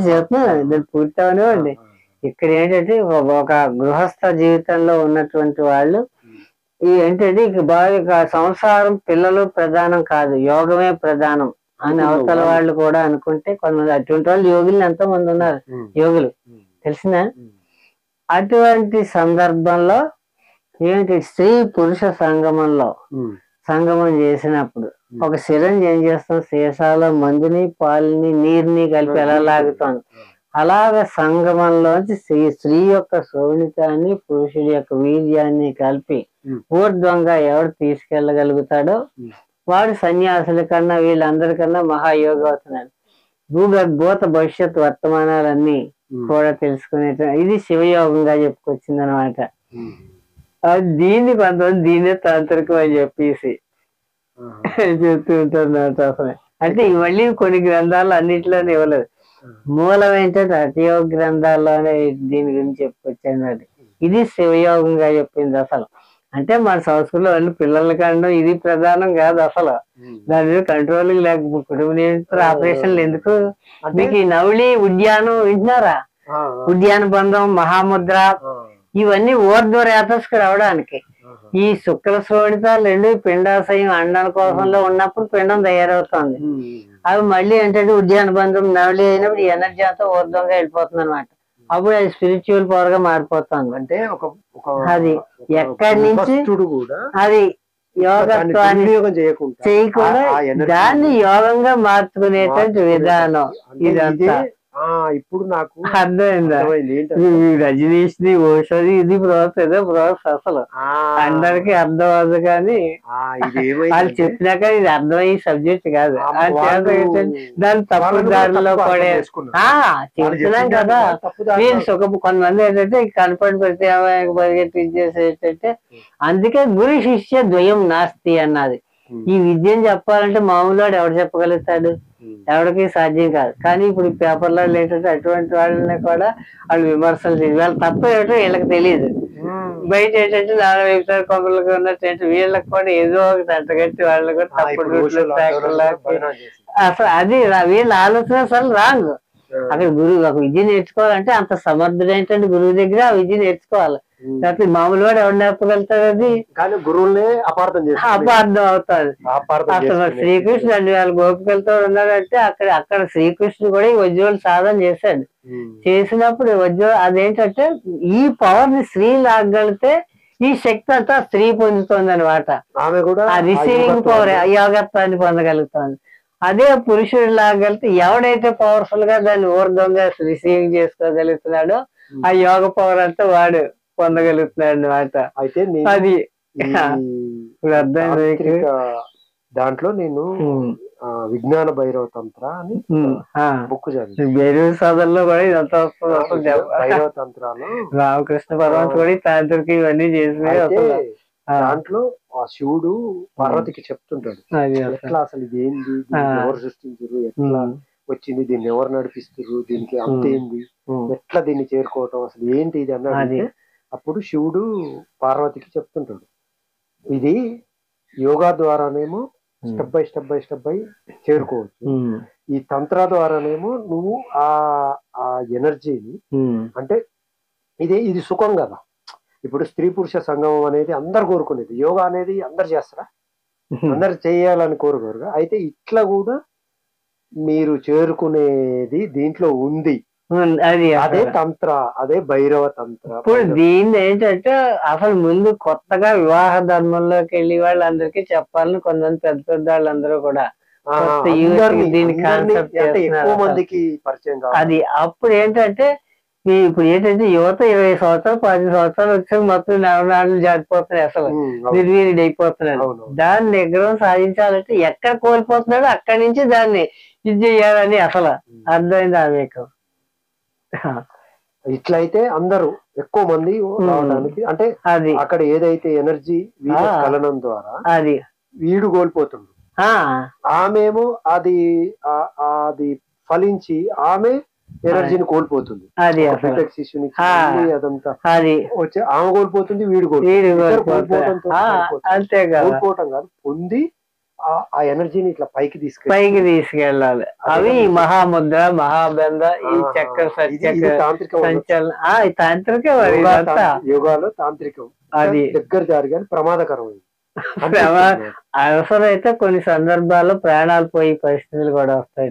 చెప్తున్నా పూర్తవనివ్వండి. ఇక్కడ ఏంటంటే ఒక గృహస్థ జీవితంలో ఉన్నటువంటి వాళ్ళు ఏంటంటే ఇక బాగా సంసారం పిల్లలు ప్రధానం కాదు, యోగమే ప్రధానం అని అవతల వాళ్ళు కూడా అనుకుంటే కొంతమంది అటువంటి వాళ్ళు యోగులు ఎంతో మంది ఉన్నారు, యోగులు తెలిసిన. అటువంటి సందర్భంలో ఏంటి స్త్రీ పురుష సంగమం చేసినప్పుడు ఒక సిరంజ్ ఏం చేస్తాం, సీసాలో మందుని పాలని నీరుని కలిపి ఎలా లాగుతాం, అలాగ సంగమంలోంచి స్త్రీ యొక్క శోణితాన్ని పురుషుడి యొక్క వీర్యాన్ని కలిపి ఊర్ధ్వంగా ఎవడు తీసుకెళ్ళగలుగుతాడో వాడు సన్యాసుల కన్నా వీళ్ళందరికన్నా మహాయోగి అవుతున్నాడు. భూత భవిష్యత్ వర్తమానాలన్నీ కూడా తెలుసుకునే ఇది శివయోగంగా చెప్పుకొచ్చింది అనమాట. దీన్ని కొంతమంది దీన్నే తాంత్రికం అని చెప్పేసి చెప్తూ ఉంటారు. అసలు అంటే మళ్ళీ కొన్ని గ్రంథాలు అన్నింటిలోనే ఇవ్వలేదు, మూలం ఏంటంటే అతియోగ గ్రంథాల్లోనే దీని గురించి చెప్పుకొచ్చాను. ఇది శివయోగంగా చెప్పింది అసలు. అంటే మన సంస్కృతిలో వాళ్ళు పిల్లల కండం ఇది ప్రధానం కాదు అసలు, దాని మీద కంట్రోల్ లేక కుటుంబ నియంత్రణ ఆపరేషన్లు ఎందుకు. మీకు ఈ నవళి ఉద్యానం వింటున్నారా, ఉద్యాన బంధం మహాముద్ర ఇవన్నీ ఊర్ధ్వరేతస్కు రావడానికి ఈ శుక్ల శ్రోణితాలు రెండు పిండాశయం అండన కోసంలో ఉన్నప్పుడు పిండం తయారవుతుంది. అవి మళ్ళీ ఏంటంటే ఉద్యాన బంధం నవళి అయినప్పుడు ఈ ఎనర్జీ అంతా ఊర్ధ్వంగా వెళ్ళిపోతుంది అనమాట. అప్పుడు అది స్పిరిచువల్ పవర్ గా మారిపోతుంది. అంటే అది ఎక్కడి నుంచి అది యోగత్వాన్ని చేయకుండా దాన్ని యోగంగా మార్చుకునేటువంటి విధానం ఇదంతా. ఇప్పుడు నాకు అర్థమైందా, రజనీష్ ది ఓషది ఇది ప్రాసెస్ ఏదో ప్రాసెస్ అసలు అందరికి అర్థం అవ్వదు, కానీ వాళ్ళు చెప్పినాక ఇది అర్థమయ్యే సబ్జెక్ట్ కాదు. దాని తప్పు దారిలో పడే చెప్తున్నాం కదా. మీరు కొంతమంది ఏంటంటే కనపడి పెడితే పరిగెట్టించేసేటంటే అందుకే గురు శిష్య ద్వయం నాస్తి అన్నది. ఈ విద్యను చెప్పాలంటే మామూలు వాడు ఎవడు చెప్పగలుగుతాడు, ఎవరికి సాధ్యం కాదు. కానీ ఇప్పుడు పేపర్లో ఏంటంటే అటువంటి వాళ్ళని కూడా వాళ్ళు విమర్శలు చేసి వాళ్ళ తప్ప ఏమిటో వీళ్ళకి తెలియదు. బయట ఏంటంటే 4 వెబ్సైట్ కొంపలకి ఉన్నట్టు వీళ్ళకి కూడా ఏదో ఒక తట్టగట్టి వాళ్ళని కూడా తప్పుడు అసలు అది వీళ్ళ ఆలోచన అసలు రాంగ్. అక్కడ గురువు ఒక విద్య నేర్చుకోవాలంటే అంత సమర్థుడు ఏంటంటే గురువు దగ్గర ఆ విద్య నేర్చుకోవాలి. లేకపోతే మామూలు వాడు ఎవరు నేర్పగలుగుతాడు, అది కానీ గురువులే అపార్థం అవుతుంది. అసలు శ్రీకృష్ణుడు 2,000 గోపికలతో ఉన్నాడంటే అక్కడ శ్రీకృష్ణుడు కూడా ఈ వజ్రోలు సాధన చేశాడు. చేసినప్పుడు అదేంటంటే ఈ పవర్ ని స్త్రీ లాగలిగితే ఈ శక్తి అంతా స్త్రీ పొందుతుంది అనమాట. ఆమె కూడా ఆ రిసీవింగ్ పవర్ యోగత్వాన్ని పొందగలుగుతుంది. అదే పురుషుడు లాగలిగితే ఎవడైతే పవర్ఫుల్ గా దాన్ని ఊర్ధ్వంగా రిసీవింగ్ చేసుకోగలుగుతున్నాడో ఆ యోగ పవర్ అంతా వాడు పొందగలుగుతున్నాడు అనమాట. అయితే అది దాంట్లో నేను విజ్ఞాన భైరవ తంత్ర అని బుక్ చదివాను. భైరవ సాధనలో కూడా ఇదంతా భైరవ తంత్రాలు రామకృష్ణ పరమహంస కూడా తాంత్రిక ఇవన్నీ చేసినాయి. దాంట్లో ఆ శివుడు పార్వతికి చెప్తుంటాడు ఎట్లా అసలు ఇది ఏంది, ఎవరు సృష్టించారు, ఎట్లా వచ్చింది, దీన్ని ఎవరు నడిపిస్తారు, దీనికి అంతేంది, ఎట్లా దీన్ని చేరుకోవటం, అసలు ఏంటి ఇది అన్నాడు. అప్పుడు శివుడు పార్వతికి చెప్తుంటాడు, ఇది యోగా ద్వారానేమో స్టెప్ బై చేరుకోవచ్చు, ఈ తంత్ర ద్వారానేమో నువ్వు ఆ ఎనర్జీని అంటే ఇది సుఖం కదా. ఇప్పుడు స్త్రీ పురుష సంగమం అనేది అందరు కోరుకునేది, యోగా అనేది అందరు చేస్తారా, అందరు చేయాలని కోరుకోరుగా. అయితే ఇట్లా కూడా మీరు చేరుకునేది దీంట్లో ఉంది, అదే తంత్ర, అదే భైరవ తంత్ర. ఇప్పుడు దీన్ని ఏంటంటే అసలు ముందు కొత్తగా వివాహ ధర్మంలోకి వెళ్ళి వాళ్ళందరికీ చెప్పాలని కొంతమంది పెద్ద వాళ్ళందరూ కూడా దీని కాన్సెప్ట్ ఎక్కువ మందికి పరిచయం కావాలి. అది అప్పుడు ఏంటంటే ఇప్పుడు ఏంటంటే యువత 20 సంవత్సరాలు 10 సంవత్సరాలు వచ్చాక మొత్తం నవనాళ్ళు జారిపోతున్నాయి, అసలు నిర్వీర్యుడు అయిపోతున్నాడు. దాన్ని నిగ్రహం సాధించాలంటే ఎక్కడ కోల్పోతున్నాడో అక్కడి నుంచి దాన్ని ఇది చెయ్యాలని అసలు అర్థమైంది ఆవేకం. ఇట్లయితే అందరూ ఎక్కువ మంది రావడానికి, అంటే అది అక్కడ ఏదైతే ఎనర్జీ వీళ్ళ కలనం ద్వారా అది వీడు కోల్పోతుండు, ఆమెమో అది అది ఫలించి ఆమె ఎనర్జీని కోల్పోతుంది. అది శిష్యుని అదంతా అది వచ్చి ఆమె కోల్పోతుంది, వీడు కోల్పోవటం కాదు, పొంది ఆ ఎనర్జీని ఇట్లా పైకి తీసుకెళ్ళాలి. అవి మహాముద్ర, మహాబంధ, ఈ చక్ర తాంత్రిక యోగాలో తాంత్రికం అది దగ్గర జారి కానీ ప్రమాదకరమైంది. అవసరమైతే కొన్ని సందర్భాల్లో ప్రాణాలు పోయే పరిస్థితులు కూడా వస్తాయి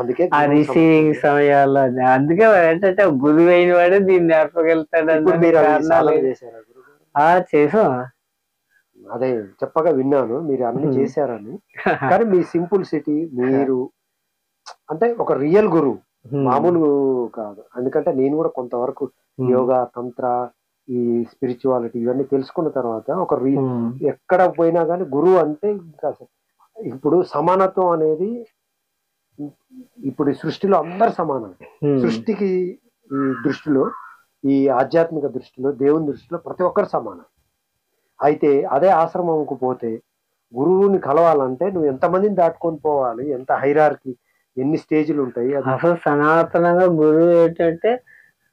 అందుకే ఆ రిసీవింగ్ సమయాల్లో. అందుకే ఏంటంటే గురువు అయిన వాడే దీన్ని నేర్పగలుగుతాడు. చేసాం, అదే చెప్పగా విన్నాను మీరు అన్ని చేశారని. కానీ మీ సింపుల్ సిటీ, మీరు అంటే ఒక రియల్ గురువు, మామూలు కాదు. ఎందుకంటే నేను కూడా కొంతవరకు యోగా, తంత్ర, ఈ స్పిరిచువాలిటీ ఇవన్నీ తెలుసుకున్న తర్వాత ఒక ఎక్కడ పోయినా కానీ గురువు అంటే ఇంకా ఇప్పుడు సమానత్వం అనేది, ఇప్పుడు ఈ సృష్టిలో అందరు సమానం. సృష్టికి ఈ దృష్టిలో, ఈ ఆధ్యాత్మిక దృష్టిలో, దేవుని దృష్టిలో ప్రతి ఒక్కరు సమానం. అయితే అదే ఆశ్రమంకు పోతే గురువుని కలవాలంటే నువ్వు ఎంతమందిని దాటుకొని పోవాలి, ఎంత హైరార్కీ, ఎన్ని స్టేజ్లు ఉంటాయి. అసలు సనాతనంగా గురువు ఏంటంటే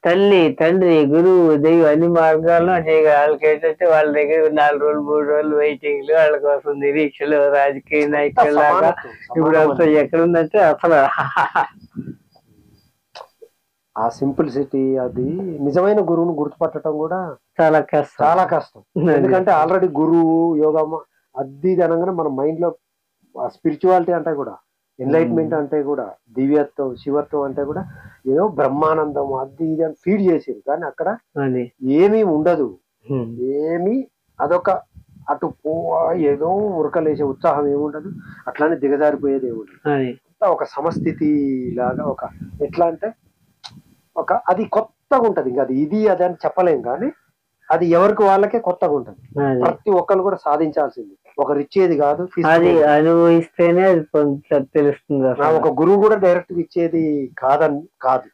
తల్లి, తండ్రి, గురువు, దైవం అన్ని మార్గాల్లో చేయగలరు. వాళ్ళకి ఏంటంటే వాళ్ళ దగ్గర 4 రోజులు 3 రోజులు వెయిటింగ్లు, వాళ్ళ కోసం నిరీక్షలు, రాజకీయ నాయకులాగా. ఇప్పుడు అంతా ఎక్కడుందంటే అసలు ఆ సింపుల్ సిటీ, అది నిజమైన గురువును గుర్తుపట్టడం కూడా చాలా కష్టం. ఎందుకంటే ఆల్రెడీ గురువు, యోగా అది అనగానే మన మైండ్ లో స్పిరిచువాలిటీ అంటే కూడా, ఎన్లైట్మెంట్ అంటే కూడా, దివ్యత్వం, శివత్వం అంటే కూడా ఏదో బ్రహ్మానందం అది ఇది అని ఫీడ్ చేసేది. కానీ అక్కడ ఏమీ ఉండదు, ఏమీ అదొక అటు ఏదో ఉరకలేసే ఉత్సాహం ఏముండదు, అట్లానే దిగజారిపోయేది ఏముండదు. ఒక సమస్థితి లాగా, ఒక ఎట్లా అంటే ఒక అది కొత్తగా ఉంటది. ఇంకా అది ఇది అది అని చెప్పలేం, కానీ అది ఎవరికి వాళ్ళకే కొత్తగా ఉంటది. ప్రతి ఒక్కరు కూడా సాధించాల్సింది, ఒకరు ఇచ్చేది కాదు, అది అనుభవిస్తేనే తెలుస్తుంది. ఒక గురువు కూడా డైరెక్ట్ ఇచ్చేది కాదు,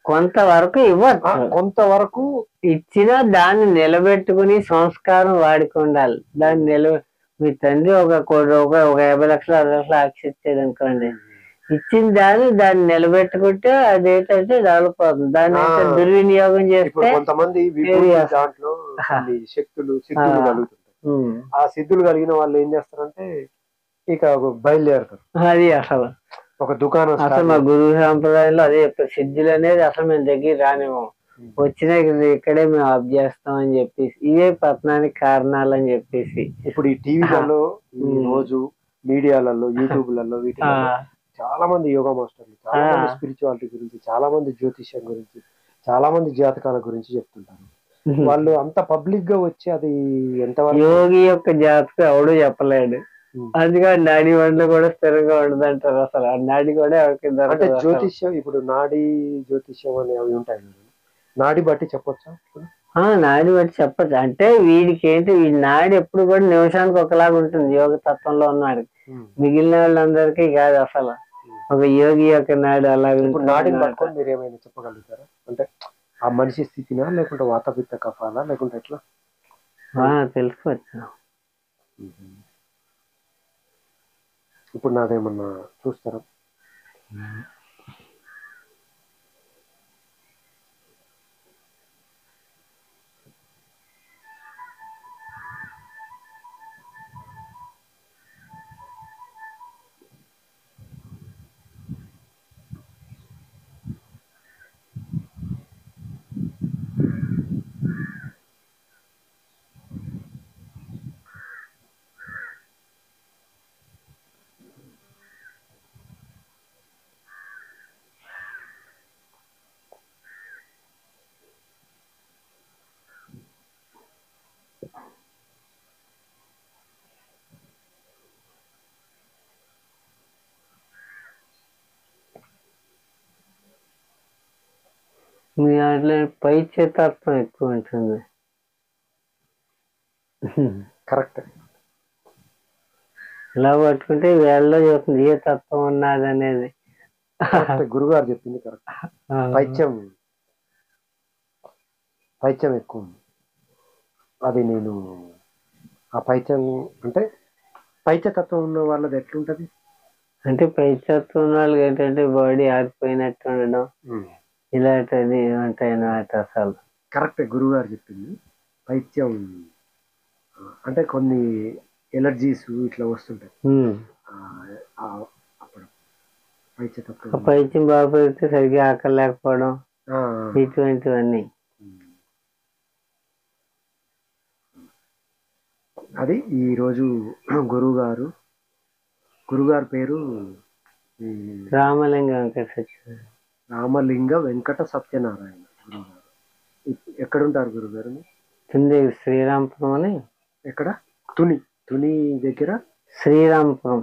కొంతవరకు ఇవ్వచ్చు. కొంతవరకు ఇచ్చినా దాన్ని నిలబెట్టుకుని సంస్కారం వాడికి ఉండాలి. దాన్ని మీ తండ్రి ఒక 50 లక్షలు 60 లక్షలు ఆక్షించేది అనుకోండి, ఇచ్చిన దాన్ని నిలబెట్టుకుంటే అదేంటంటే డెవలప్ అవుతుంది. దాన్ని దుర్వినియోగం చేస్తే కొంతమంది దాంట్లో శక్తులు కలుగుతుంటాయి. ఆ సిద్ధులు కలిగిన వాళ్ళు ఏం చేస్తారంటే ఇక బయలుదేరుతారు. అది అసలు ఒక దుకాణం, అసలు మా గురువు సాంప్రదాయంలో అదే సిద్ధులు అనేది అసలు మేము దగ్గర రానేమో, వచ్చినా ఇక్కడే మేము ఆఫ్ చేస్తాం అని చెప్పేసి, ఇవే పతనానికి కారణాలు అని చెప్పేసి. ఇప్పుడు ఈ టీవీలలో, ఈ రోజు మీడియాలలో, యూట్యూబ్లలో, వీటిలో చాలా మంది యోగా మాస్టర్లు, చాలా మంది స్పిరిచువాలిటీ గురించి, చాలా మంది జ్యోతిష్యం గురించి, చాలా మంది జాతకాల గురించి చెప్తుంటారు. వాళ్ళు అంత పబ్లిక్ గా వచ్చి అది ఎంతవరకు యోగి యొక్క జాతకం ఎవడూ చెప్పలేడు. అందుకే నాడి వంటలు కూడా స్థిరంగా ఉండదంటారు. అసలు ఆ నాడి కూడా అంటే జ్యోతిష్యం, ఇప్పుడు నాడి జ్యోతిష్యం అని అవి ఉంటాయి, నాడి బట్టి చెప్పొచ్చా? నాడి బట్టి చెప్పచ్చు. అంటే వీడికి ఏంటి, వీడి నాడి ఎప్పుడు కూడా నిమిషానికి ఒకలాగా ఉంటుంది యోగ తత్వంలో ఉన్నాడు. మిగిలిన వాళ్ళందరికీ కాదు అసలు, ఒక యోగి యొక్క నాడి అలాగే. నాడిని పట్టుకొని మీరు ఏమైనా చెప్పగలుగుతారా? అంటే ఆ మనిషి స్థితినా, లేకుంటే వాతపిత్త కఫాలా, లేకుంటే ఎట్లా తెలుసుకోవచ్చు. ఇప్పుడు నాదేమన్నా చూస్తారా? మీ దాంట్లో పైచేతత్వం ఎక్కువ ఉంటుంది. కరెక్ట్. ఇలా పట్టుకుంటే వేళ్ళలో చూస్తుంది ఏ తత్వం ఉన్నది అనేది. గురుగారు చెప్పింది కరెక్ట్. పైత్యం పైత్యం ఎక్కువ ఉంది. అది నేను ఆ పైత్యం అంటే పైత్యతత్వం ఉన్న వాళ్ళది ఎట్లుంటది అంటే పైత్యత్వం ఉన్న వాళ్ళకి ఏంటంటే బాడీ ఆరిపోయినట్టు ఉండడం ఇలాంటివి ఉంటాయి అన్నమాట. అసలు కరెక్టే గురువు గారు చెప్పింది. పైత్యం అంటే కొన్ని ఎలర్జీస్ ఇట్లా వస్తుంటాయి అప్పుడు పైత్యతత్వం. పైత్యం బాగుపడితే సరిగ్గా ఆకలి లేకపోవడం ఇటువంటివన్నీ. అది ఈరోజు గురువుగారు పేరు రామలింగ వెంకట సత్యనారాయణ. రామలింగ వెంకట సత్యనారాయణ గురువుగారు. ఎక్కడుంటారు గురుగారు? తుని శ్రీరాంపురం అని. ఎక్కడ? తుని దగ్గర శ్రీరాంపురం.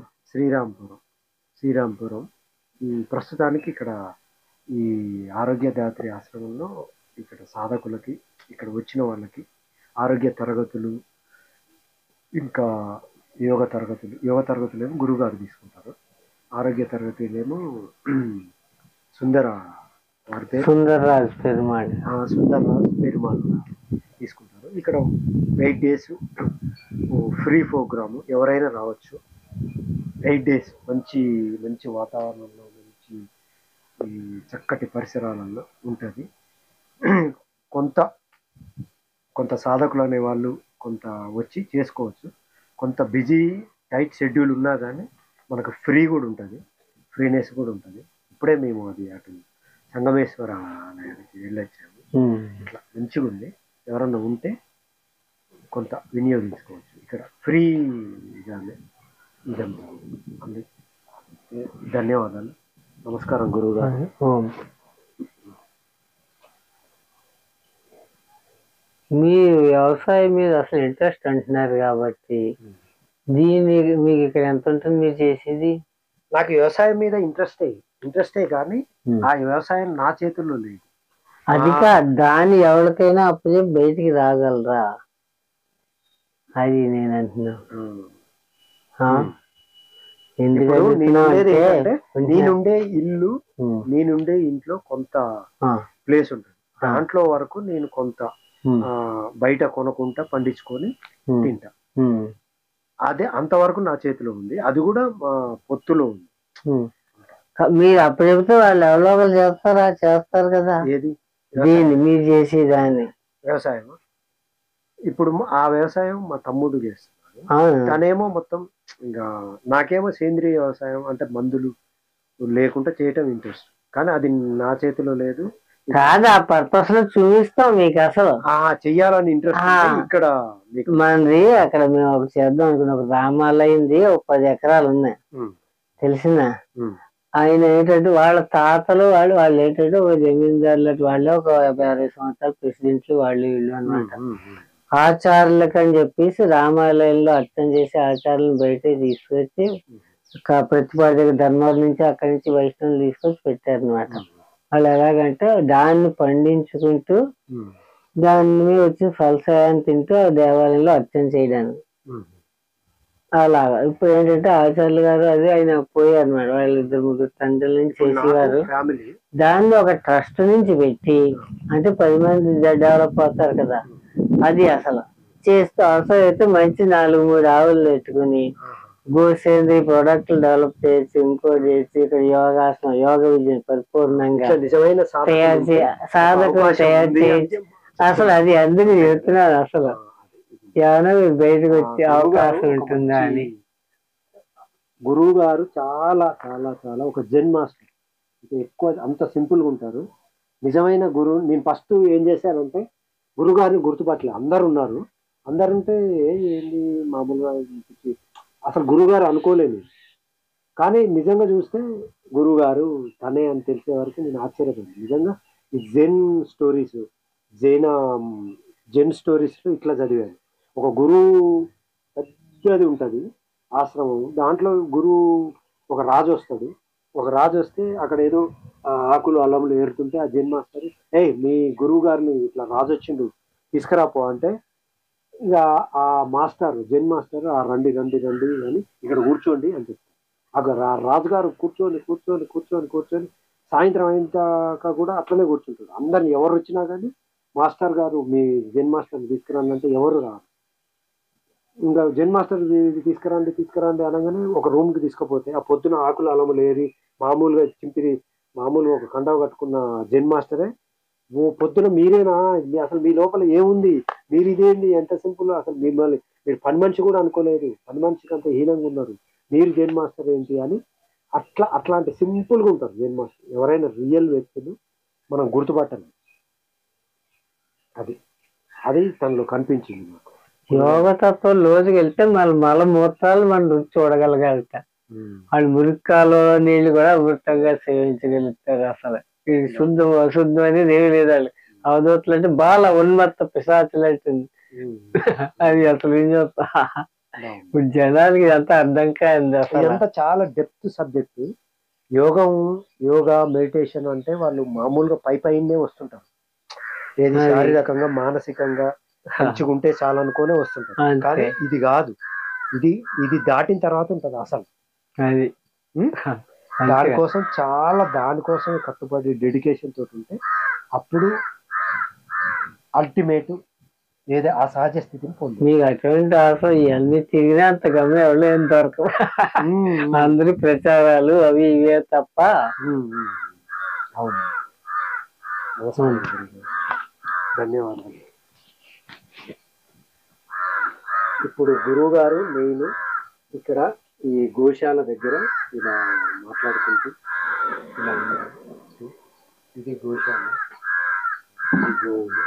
ప్రస్తుతానికి ఇక్కడ ఈ ఆరోగ్య దాత్రి ఆశ్రమంలో ఇక్కడ సాధకులకి, ఇక్కడ వచ్చిన వాళ్ళకి ఆరోగ్య తరగతులు, ఇంకా యోగ తరగతులు ఏమో గురువుగారు తీసుకుంటారు. ఆరోగ్య తరగతులేమో సుందర్రాజ్ పెరుమాళ్ తీసుకుంటారు. ఇక్కడ 8 days ఫ్రీ ప్రోగ్రాము, ఎవరైనా రావచ్చు. 8 days మంచి మంచి వాతావరణంలో, మంచి చక్కటి పరిసరాలలో ఉంటుంది. కొంత సాధకులు అనే వాళ్ళు కొంత వచ్చి చేసుకోవచ్చు. కొంత బిజీ టైట్ షెడ్యూల్ ఉన్నా కానీ మనకు ఫ్రీనెస్ కూడా ఉంటుంది. ఇప్పుడే మేము అది అటు సంగమేశ్వర ఆలయానికి వెళ్ళొచ్చాము. ఇట్లా మంచిగా ఉంది. ఎవరన్నా ఉంటే కొంత వినియోగించుకోవచ్చు. ఇక్కడ ఫ్రీగానే ఇదంతా. ధన్యవాదాలు. నమస్కారం గురువు గారు. మీరు వ్యవసాయం మీద అసలు ఇంట్రెస్ట్ అంటున్నారు కాబట్టి దీని మీకు ఇక్కడ ఎంత ఉంటుంది మీరు చేసేది? నాకు వ్యవసాయం మీద ఇంట్రెస్టే కానీ ఆ వ్యవసాయం నా చేతుల్లో లేదు. అది దాన్ని ఎవరికైనా అప్పుడే బయటికి రాగలరా అది నేను అంటున్నా. నేనుండే ఇంట్లో కొంత ప్లేస్ ఉంటుంది. దాంట్లో వరకు నేను కొంత బయట కొనుక్కుంటా, పండించుకొని తింటా. అదే అంతవరకు నా చేతిలో ఉంది. అది కూడా మా పొత్తులో ఉంది. మీరు అప్పుడు చెబితే వాళ్ళు ఎవరో ఒకరు చేస్తారు కదా. ఏది దీన్ని మీరు చేసేదాన్ని వ్యవసాయం. ఇప్పుడు ఆ వ్యవసాయం మా తమ్ముడు చేస్తున్నాడు. తనేమో మొత్తం ఇంకా నాకేమో సేంద్రియ వ్యవసాయం అంటే మందులు లేకుండా చేయటం ఇంట్రెస్ట్. కానీ అది నా చేతిలో లేదు. కాదు, ఆ పర్పస్ లో చూపిస్తాం మీకు. అసలు చెయ్యాలని ఇంట్రెస్ట్ ఇక్కడ మనది. అక్కడ మేము ఒకటి చేద్దాం అనుకున్న ఒక రామాలయంది ఒక 10 ఎకరాలు ఉన్నాయి తెలిసిందా. ఆయన ఏంటంటే వాళ్ళ తాతలు వాళ్ళు ఏంటంటే ఒక జమీందారులు వాళ్ళే ఒక 50-60 సంవత్సరాలు ప్రెసిడెంట్లు వాళ్ళు వీళ్ళు అనమాట. ఆచార్యులకు అని చెప్పేసి రామాలయంలో అర్థం చేసి ఆచార్యులను బయట తీసుకొచ్చి ప్రతిపాడు దగ్గర ధర్మవరం నుంచి అక్కడి నుంచి వైష్ణవులు తీసుకొచ్చి పెట్టారు అనమాట. వాళ్ళు ఎలాగంటే దాన్ని పండించుకుంటూ దాన్ని వచ్చి ఫలసాయాన్ని తింటూ ఆ దేవాలయంలో అర్చన చేయడానికి అలాగా. ఇప్పుడు ఏంటంటే ఆచార్యులు గారు అది ఆయన పోయారు అన్నమాట. వాళ్ళు 2-3 తండ్రుల నుంచి చేసేవారు. దాన్ని ఒక ట్రస్ట్ నుంచి పెట్టి అంటే 10 మంది డెవలప్ అవుతారు కదా. అది అసలు చేస్తూ అవసరం అయితే మంచి 4-3 ఆవులు పెట్టుకుని గోసేంద్రియ ప్రొడక్ట్లు డెవలప్ చేసి ఇంకోటి చేసి ఇక్కడ యోగ విద్యను పరిపూర్ణంగా సాధకులు తయారు చేసి అసలు అది అందుకు చెప్తున్నారు. అసలు ఏమైనా మీరు బయటకు వచ్చే అవకాశం ఉంటుందా అని. గురువు గారు చాలా చాలా చాలా ఒక జెన్ మాస్టర్. ఎక్కువ అంత సింపుల్గా ఉంటారు. నిజమైన గురువు. నేను ఫస్ట్ ఏం చేశానంటే గురుగారిని గుర్తుపట్టలే. అందరు ఉన్నారు. అందరుంటే ఏంటి మామూలుగా అసలు గురుగారు అనుకోలేదు. కానీ నిజంగా చూస్తే గురుగారు తనే అని తెలిసే వరకు నేను ఆశ్చర్యపోయాను. నిజంగా ఈ జెన్ స్టోరీస్లో ఇట్లా చదివాను. ఒక గురువు పెద్దది ఉంటుంది ఆశ్రమం. దాంట్లో గురువు ఒక రాజు వస్తే అక్కడ ఏదో ఆకులు అల్లములు ఏరుతుంటే ఆ జెన్ మాస్టర్ మీ గురువు గారిని ఇట్లా రాజు వచ్చిండు తీసుకురాపో అంటే ఇక ఆ జెన్ మాస్టర్ రండి అని ఇక్కడ కూర్చోండి అని చెప్తారు. అక్కడ రాజుగారు కూర్చొని సాయంత్రం అయిన దాకా కూడా అట్లనే కూర్చుంటాడు. అందరిని ఎవరు వచ్చినా కానీ మాస్టర్ గారు మీ జెన్ మాస్టర్ తీసుకురండి అంటే ఎవరు రారు. ఇంకా జెన్ మాస్టర్ తీసుకురండి అనగానే ఒక రూమ్కి తీసుకుపోతే ఆ పొద్దున ఆకులు అలములు ఏరి మామూలుగా చింపిరి మామూలుగా ఒక కండవ కట్టుకున్న జెన్ మాస్టరే పొద్దున మీరేనా అసలు మీ లోపల ఏముంది, మీరు ఇదేంటి ఎంత సింపుల్, అసలు మిమ్మల్ని మీరు పని మనిషి కూడా అనుకోలేదు, పని మనిషికి అంత హీనంగా ఉన్నారు, మీరు జెన్ మాస్టర్ ఏంటి అని అట్లాంటి సింపుల్గా ఉంటారు జెన్ మాస్టర్. ఎవరైనా రియల్ వ్యక్తులు మనం గుర్తుపట్టాలి. అది అది తనలో కనిపించింది నాకు. యోగ తత్వం రోజుకి వెళ్తే మల మూత్రాలు మనం రుచి చూడగలగలుగుతాం. వాళ్ళు మురికాలో నీళ్లు కూడా అమృతంగా సేవించగలుగుతారు. అసలు ఇది శుద్ధం అశుద్ధం అనేది ఏమి లేదు. వాళ్ళు అవధూతలు అంటే బాగా ఉన్మత్త పిశాచులు అంటుంది. అది అసలు ఏం చెప్తా ఇప్పుడు జనానికి అంతా అర్థం కాదు. అసలు అంతా చాలా డెప్త్ సబ్జెక్ట్. యోగా మెడిటేషన్ అంటే వాళ్ళు మామూలుగా పైనే వస్తుంటారు, ఏది శారీరకంగా మానసికంగా మంచిగా ఉంటే చాలా అనుకునే వస్తుంటారు. కానీ ఇది కాదు, ఇది దాటిన తర్వాత ఉంటుంది అసలు. అది దానికోసం కట్టుబడి డెడికేషన్ తోటి ఉంటే అప్పుడు అల్టిమేట్ ఏదో ఆ సహజ స్థితిని పొందుతుంది. మీకు అటువంటి ఆశ ఇవన్నీ తిరిగినా అంత గమ్యం ఎవరు ఏం దొరకవు. అందరి ప్రచారాలు అవి ఇవే తప్ప. అవును, ధన్యవాదాలు. ఇప్పుడు గురువు గారు నేను ఇక్కడ ఈ గోశాల దగ్గర ఇలా మాట్లాడుకుంటూ ఇలా ఉన్నారు. ఇది గోశాల, ఈ గోవులు